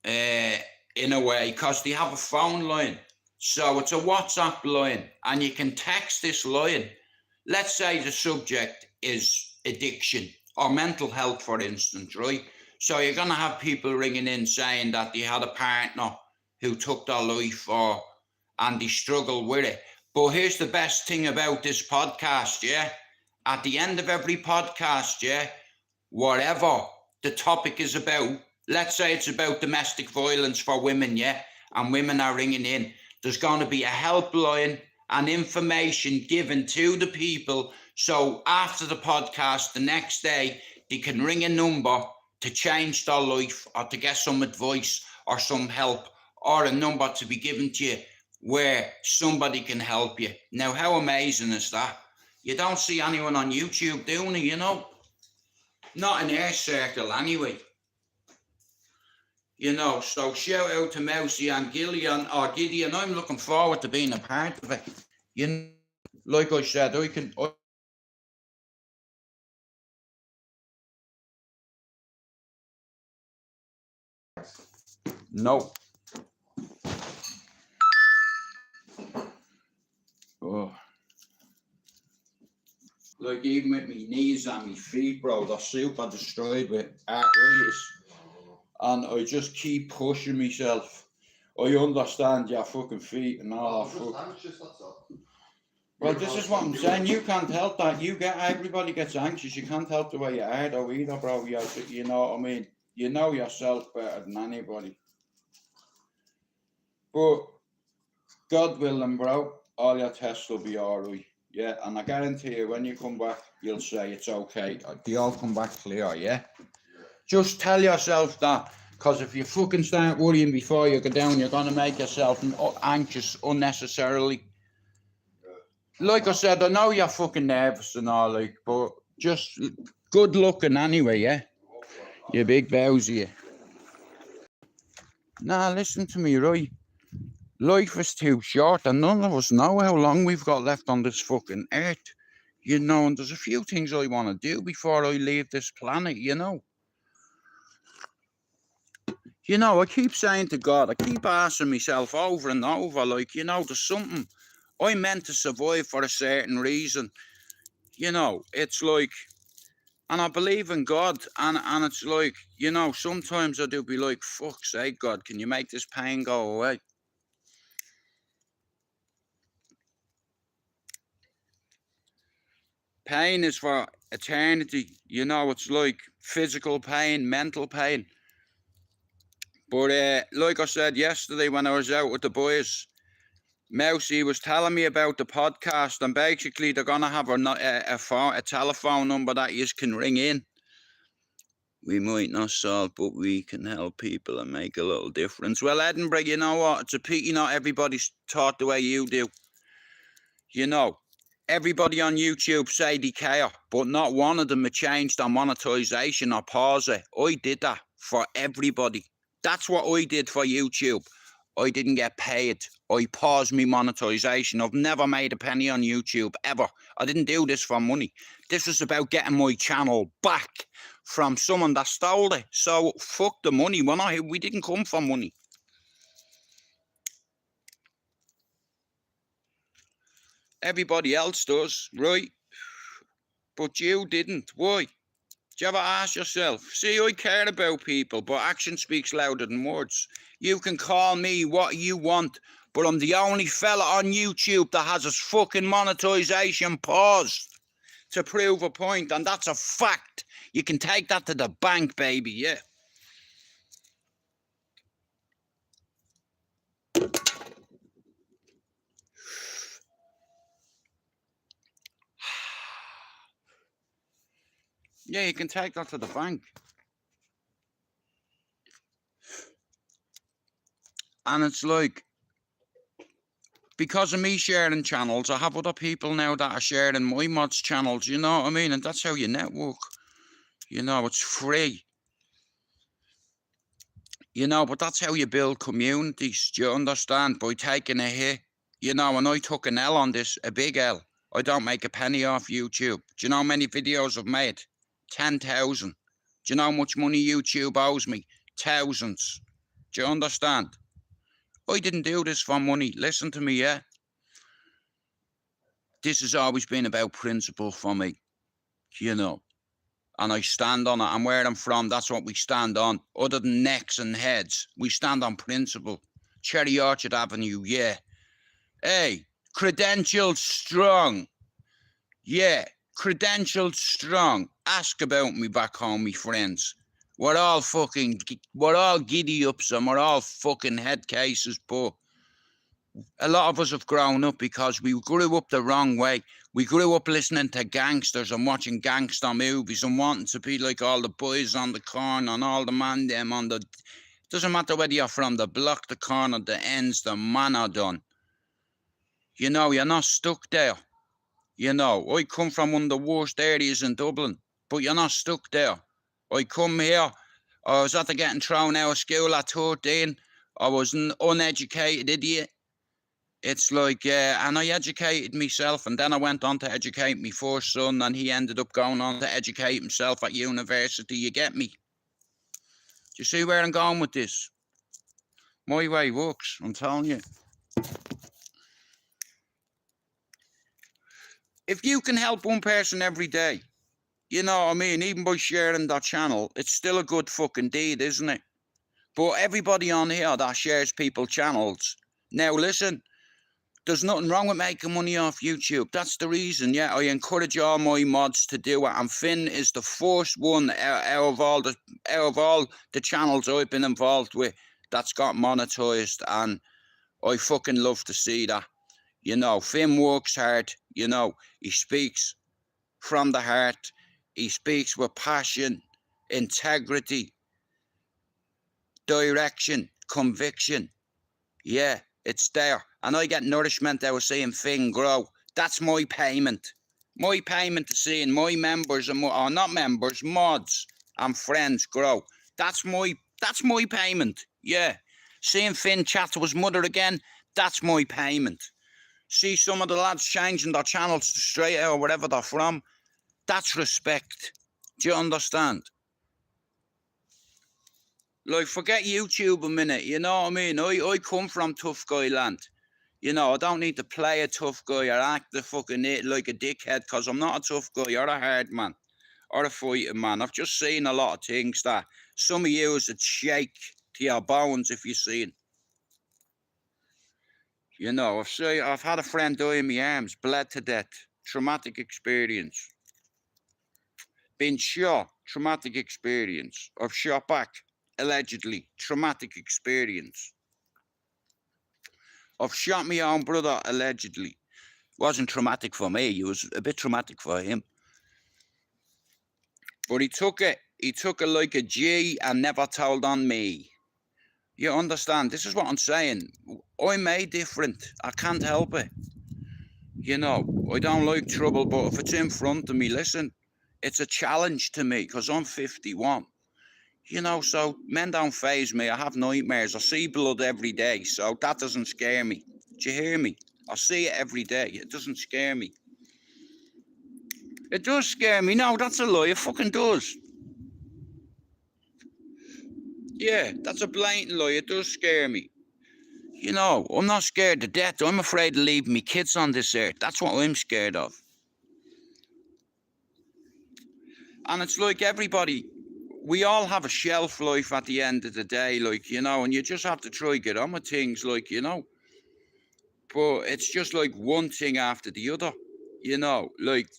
in a way, because they have a phone line. So it's a WhatsApp line, and you can text this line. Let's say the subject is addiction or mental health, for instance, right? So you're going to have people ringing in saying that they had a partner who took their life and they struggle with it. But here's the best thing about this podcast, yeah? At the end of every podcast, yeah, whatever the topic is about, let's say it's about domestic violence for women, yeah, and women are ringing in, there's going to be a helpline and information given to the people. So after the podcast, the next day, they can ring a number to change their life or to get some advice or some help, or a number to be given to you where somebody can help you. Now, how amazing is that? You don't see anyone on YouTube doing it, you know? Not in our circle anyway. You know, so shout out to Mousey and Gillian or Giddy, and I'm looking forward to being a part of it. You know, like I said, no. Oh. Like even with my knees and my feet, bro, they're super destroyed with arthritis. And I just keep pushing myself. I understand your fucking feet and all that fuck. Anxious, that's all. Well, this is what I'm saying. You can't help that. Everybody gets anxious. You can't help the way you are though either, bro. You know what I mean? You know yourself better than anybody. But God willing, bro, all your tests will be alright. Yeah, and I guarantee you when you come back, you'll say it's okay. They all come back clear, yeah? Just tell yourself that, because if you fucking start worrying before you go down, you're going to make yourself anxious unnecessarily. Like I said, I know you're fucking nervous and all, like, but just good looking anyway, yeah? You big bowsy. Nah, listen to me, right? Life is too short and none of us know how long we've got left on this fucking earth. You know, and there's a few things I want to do before I leave this planet, you know? You know, I keep saying to God, I keep asking myself over and over, like, you know, there's something I'm meant to survive for a certain reason. You know, it's like, and I believe in God, and it's like, you know, sometimes I do be like, fuck's sake, God, can you make this pain go away? Pain is for eternity, you know, it's like physical pain, mental pain. But like I said yesterday when I was out with the boys, Mousey was telling me about the podcast, and basically they're going to have a telephone number that you can ring in. We might not solve, but we can help people and make a little difference. Well, Edinburgh, you know what? It's a pity not everybody's taught the way you do. You know, everybody on YouTube say they care, but not one of them have changed their monetization or pause it. I did that for everybody. That's what I did for YouTube. I didn't get paid. I paused my monetization. I've never made a penny on YouTube, ever. I didn't do this for money. This was about getting my channel back from someone that stole it. So, fuck the money. We didn't come for money. Everybody else does, right? But you didn't. Why? Do you ever ask yourself? See, I care about people, but action speaks louder than words. You can call me what you want, but I'm the only fella on YouTube that has his fucking monetization paused to prove a point, and that's a fact. You can take that to the bank, baby, yeah. Yeah, you can take that to the bank. And it's like, because of me sharing channels, I have other people now that are sharing my mods channels, you know what I mean? And that's how you network. You know, it's free. You know, but that's how you build communities, do you understand? By taking a hit. You know, and I took an L on this, a big L. I don't make a penny off YouTube. Do you know how many videos I've made? 10,000. Do you know how much money YouTube owes me? Thousands. Do you understand? I didn't do this for money. Listen to me, yeah? This has always been about principle for me, you know. And I stand on it. And where I'm from, that's what we stand on. Other than necks and heads, we stand on principle. Cherry Orchard Avenue, yeah. Hey, credentials strong. Yeah, credentials strong. Ask about me back home, me friends. We're all giddy ups and we're all fucking head cases, but a lot of us have grown up because we grew up the wrong way. We grew up listening to gangsters and watching gangster movies and wanting to be like all the boys on the corner and all the man them on the... Doesn't matter whether you're from the block, the corner, the ends, the manor done. You know, you're not stuck there. You know, I come from one of the worst areas in Dublin, but you're not stuck there. I come here, I was after getting thrown out of school at 13. I was an uneducated idiot. It's like, and I educated myself, and then I went on to educate my first son, and he ended up going on to educate himself at university. You get me? Do you see where I'm going with this? My way works, I'm telling you. If you can help one person every day, you know what I mean, even by sharing that channel, it's still a good fucking deed, isn't it? But everybody on here that shares people's channels, now listen, there's nothing wrong with making money off YouTube. That's the reason, yeah. I encourage all my mods to do it. And Finn is the first one out of all the channels I've been involved with that's got monetized. And I fucking love to see that. You know, Finn works hard. You know, he speaks from the heart. He speaks with passion, integrity, direction, conviction. Yeah. It's there. And I get nourishment out of seeing Finn grow. That's my payment. My payment to seeing my members, and or not members, mods and friends grow. That's my payment. Yeah. Seeing Finn chat to his mother again, that's my payment. See some of the lads changing their channels to Straight Out or wherever they're from, that's respect. Do you understand? Like, forget YouTube a minute, you know what I mean? I come from tough guy land. You know, I don't need to play a tough guy or act the fucking it like a dickhead, because I'm not a tough guy or a hard man or a fighting man. I've just seen a lot of things that some of you would shake to your bones if you seen. You know, I've had a friend die in my arms, bled to death, traumatic experience. Been shot, traumatic experience. I've shot back. Allegedly, traumatic experience. I've shot my own brother, allegedly. Wasn't traumatic for me, it was a bit traumatic for him. But he took it like a G and never told on me. You understand? This is what I'm saying. I'm made different. I can't help it. You know, I don't like trouble, but if it's in front of me, listen, it's a challenge to me because I'm 51. You know, so men don't faze me. I have nightmares. I see blood every day, so that doesn't scare me. Do you hear me? I see it every day. It doesn't scare me. It does scare me. No, that's a lie. It fucking does. Yeah, that's a blatant lie. It does scare me. You know, I'm not scared to death. I'm afraid to leave me kids on this earth. That's what I'm scared of. And it's like everybody... We all have a shelf life at the end of the day, like, you know, and you just have to try get on with things, like, you know. But it's just like one thing after the other, you know, like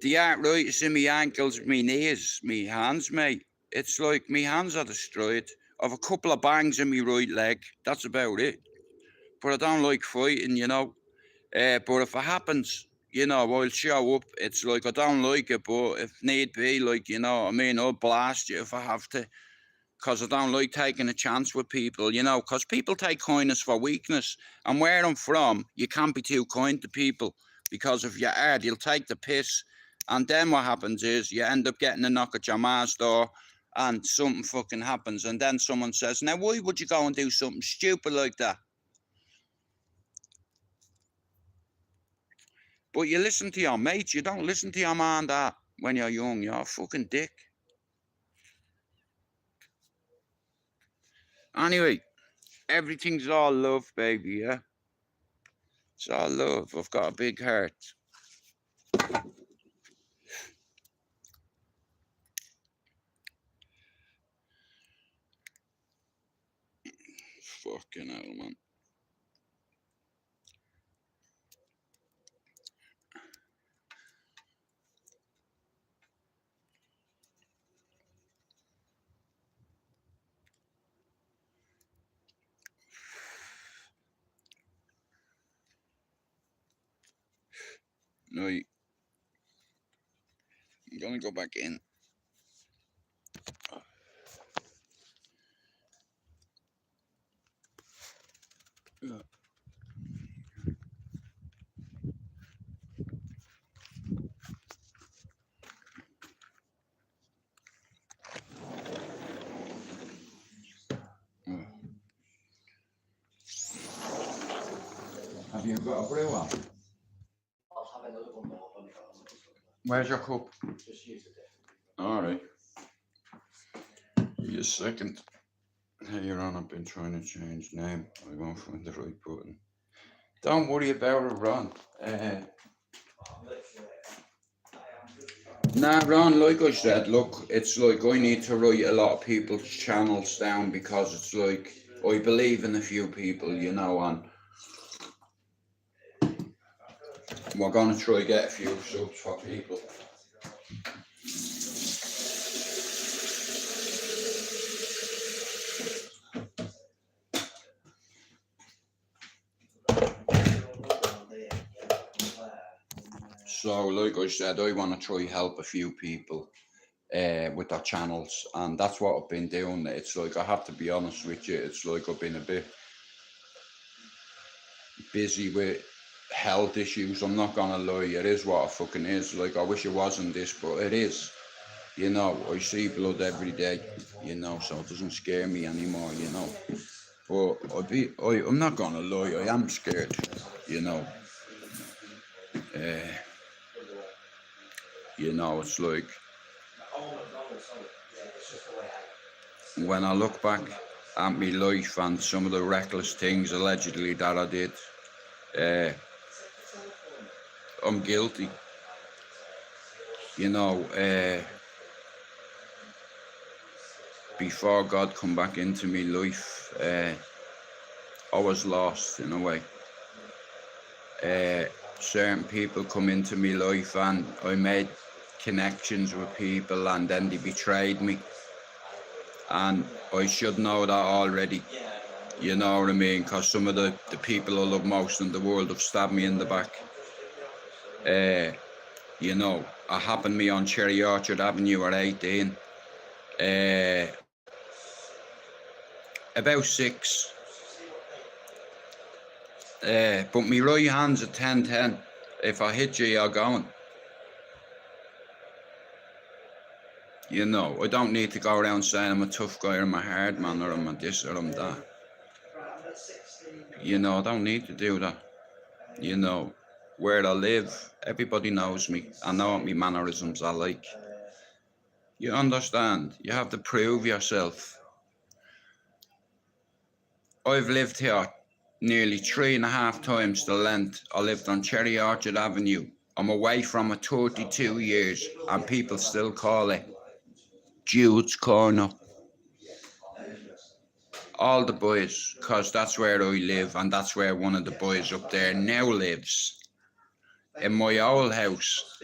the arthritis in my ankles, my knees, my hands, mate. It's like my hands are destroyed. I've a couple of bangs in my right leg. That's about it. But I don't like fighting, you know. But if it happens, you know, I'll show up. It's like I don't like it, but if need be, like, you know what I mean, I'll blast you if I have to. Because I don't like taking a chance with people, you know, because people take kindness for weakness. And where I'm from, you can't be too kind to people, because if you're hard, you'll take the piss. And then what happens is you end up getting a knock at your ma's door and something fucking happens. And then someone says, now, why would you go and do something stupid like that? But you listen to your mates, you don't listen to your man that when you're young. You're a fucking dick. Anyway, everything's all love, baby, yeah? It's all love. I've got a big heart. Fucking hell, man. Right. I'm gonna go back in. Have you got a brew on? I'll have another one more when I got on. Where's your cup? Just use it. Alright. Give you a second. Hey, you're on. I've been trying to change name. I won't find the right button. Don't worry about it, Ron. Nah, Ron, like I said, look, it's like I need to write a lot of people's channels down because it's like I believe in a few people, you know, and we're gonna try get a few subs for people. So, like I said, I want to try help a few people with their channels, and that's what I've been doing. It's like, I have to be honest with you, it's like I've been a bit busy with health issues. I'm not gonna lie, it is what it fucking is. Like, I wish it wasn't this, but it is. You know, I see blood every day, you know, so it doesn't scare me anymore, you know. But I'm not gonna lie, I am scared, you know. You know, it's like, when I look back at my life and some of the reckless things allegedly that I did, I'm guilty. You know, before God come back into my life, I was lost in a way. Certain people come into my life and I made connections with people, and then they betrayed me, and I should know that already, you know what I mean, because some of the people I love most in the world have stabbed me in the back. You know, it happened to me on Cherry Orchard Avenue at 18. About 6. But my right hand's at 10-10. If I hit you, you're going. You know, I don't need to go around saying I'm a tough guy or I'm a hard man or I'm a this or I'm that. You know, I don't need to do that. You know, where I live, everybody knows me. I know what my mannerisms are like. You understand? You have to prove yourself. I've lived here nearly 3.5 times the length. I lived on Cherry Orchard Avenue. I'm away from it 32 years and people still call it Jude's Corner. All the boys, because that's where I live, and that's where one of the boys up there now lives. In my old house,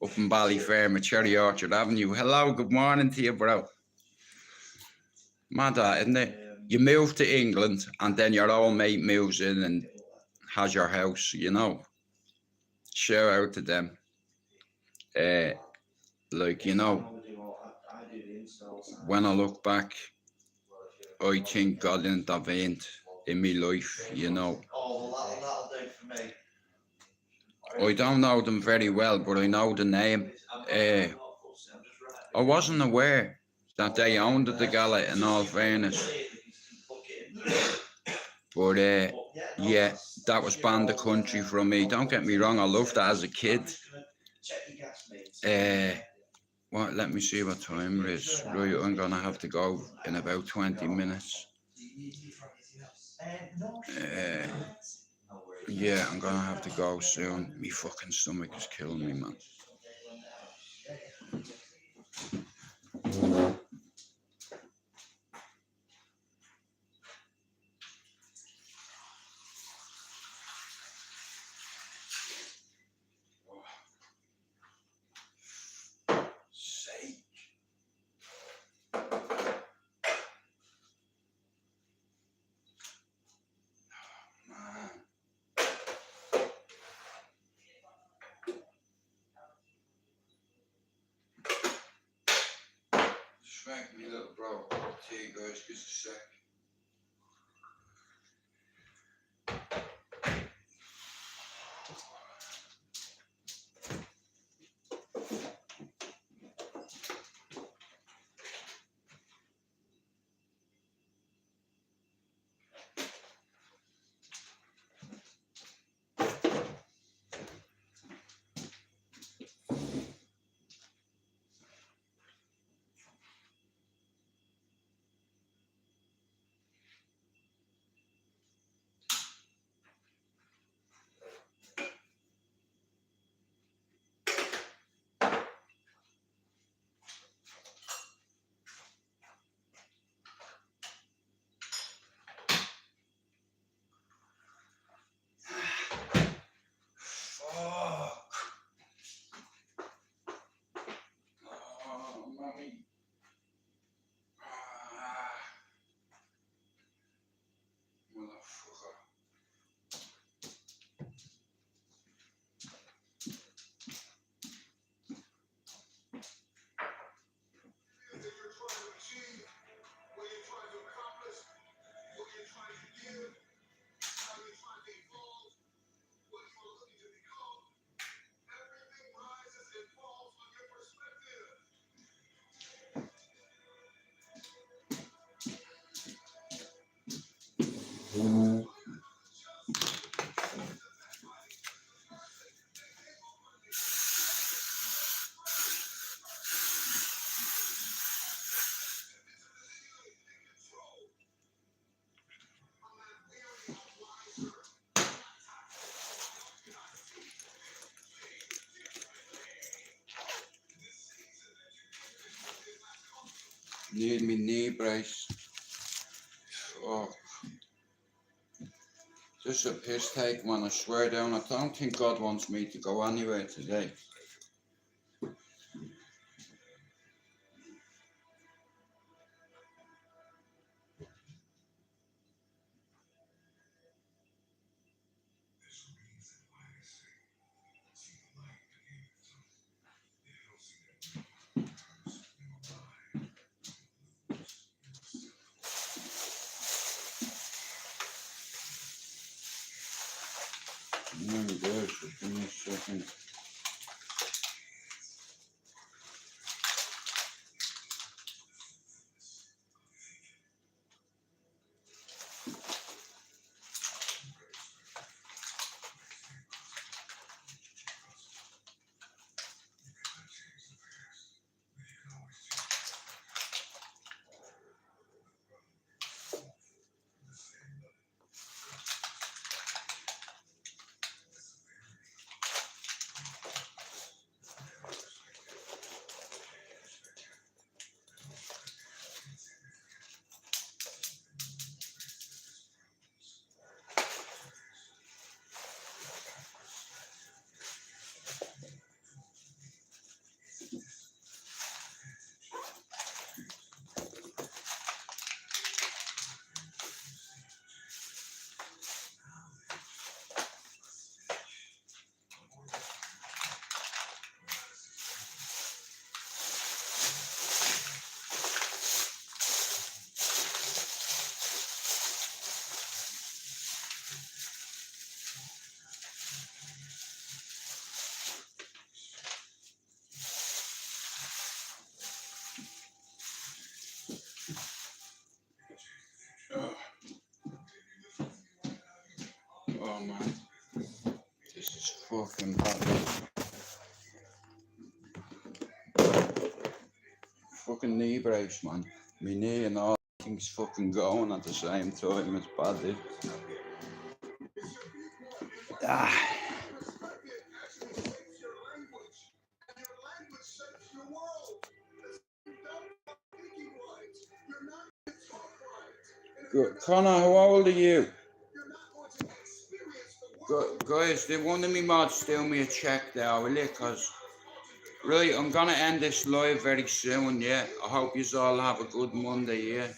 up in Ballyferm at Cherry Orchard Avenue. Hello, good morning to you, bro. Mad that, isn't it? You move to England, and then your old mate moves in and has your house, you know. Shout out to them. Like, you know, when I look back, I think God intervened in my life, you know. I don't know them very well, but I know the name. I wasn't aware that they owned the gala, in all fairness. But yeah, that was banned the country from me. Don't get me wrong, I loved that as a kid. What? Let me see what time it is. Right, I'm gonna have to go in about 20 minutes. Yeah, I'm gonna have to go soon. Me fucking stomach is killing me, man. Sake. Man. Smack me, little bro. Tea, guys, just a sec. Fuck. Oh, mommy. Motherfucker. Need me knee brace. Fuck. This is a piss take, man. I swear down. I don't think God wants me to go anywhere today. There we go. Just give me a second. Oh man, this is fucking bad. fucking knee brace, man. My knee and all things fucking going at the same time. It's bad, dude. Ah. Good. Connor, how old are you? Guys, did one of me mods do me a check there, will you? Because, right, I'm going to end this live very soon, yeah? I hope you all have a good Monday, yeah?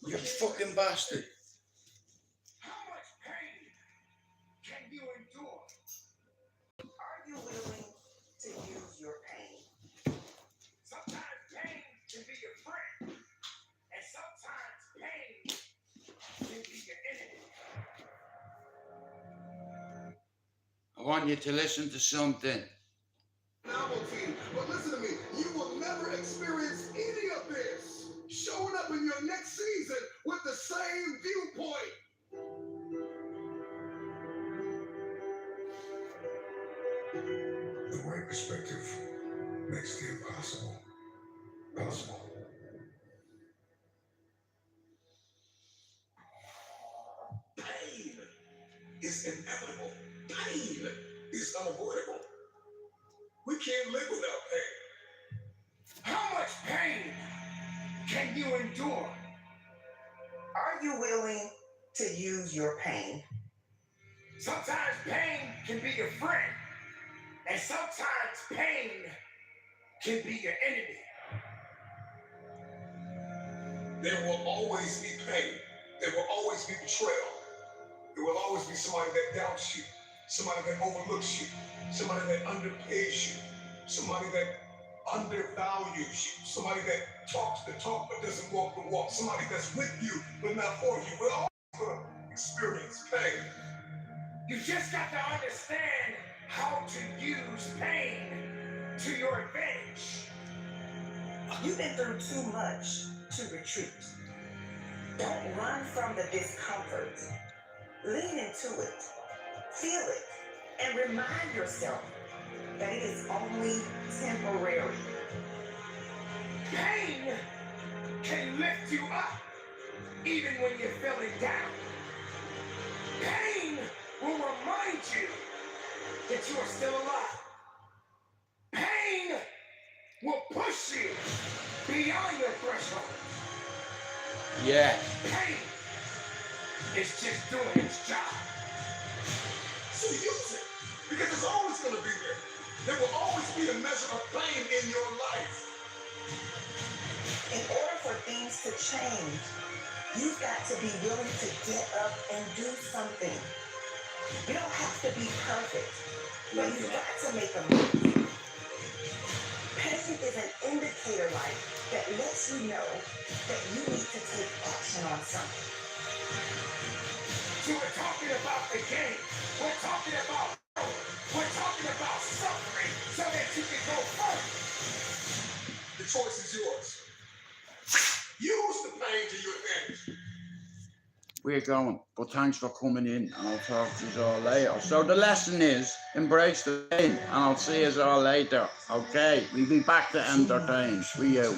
You fucking bastard. How much pain can you endure? Are you willing to use your pain? Sometimes pain can be your friend, and sometimes pain can be your enemy. I want you to listen to something. Novelty, but listen to me, you will never experience any of this showing up in your next season with the same viewpoint. The right perspective makes the impossible possible. Pain is inevitable. Pain is unavoidable. We can't live without pain. How much pain can you endure? Are you willing to use your pain? Sometimes pain can be your friend, and sometimes pain can be your enemy. There will always be pain. There will always be betrayal. There will always be somebody that doubts you, somebody that overlooks you, somebody that underpays you, somebody that undervalues you, somebody that talks the talk but doesn't walk the walk, somebody that's with you but not for you. We're all going to experience pain. You just got to understand how to use pain to your advantage. You've been through too much to retreat. Don't run from the discomfort. Lean into it, feel it, and remind yourself that it is only temporary. Pain can lift you up even when you're feeling down. Pain will remind you that you are still alive. Pain will push you beyond your threshold. Yeah. Pain is just doing its job. So use it, because it's always going to be there. There will always be a measure of pain in your life. In order for things to change, you've got to be willing to get up and do something. You don't have to be perfect, but you've got to make a move. Pain is an indicator light that lets you know that you need to take action on something. So we're talking about the game. We're talking about growth. We're talking about suffering so that you can go further. The choice is yours. Use the pain to your advantage. We're going, but thanks for coming in, and I'll talk to you all later. So the lesson is, embrace the pain, and I'll see you all later. Okay, we'll be back to entertain. See you.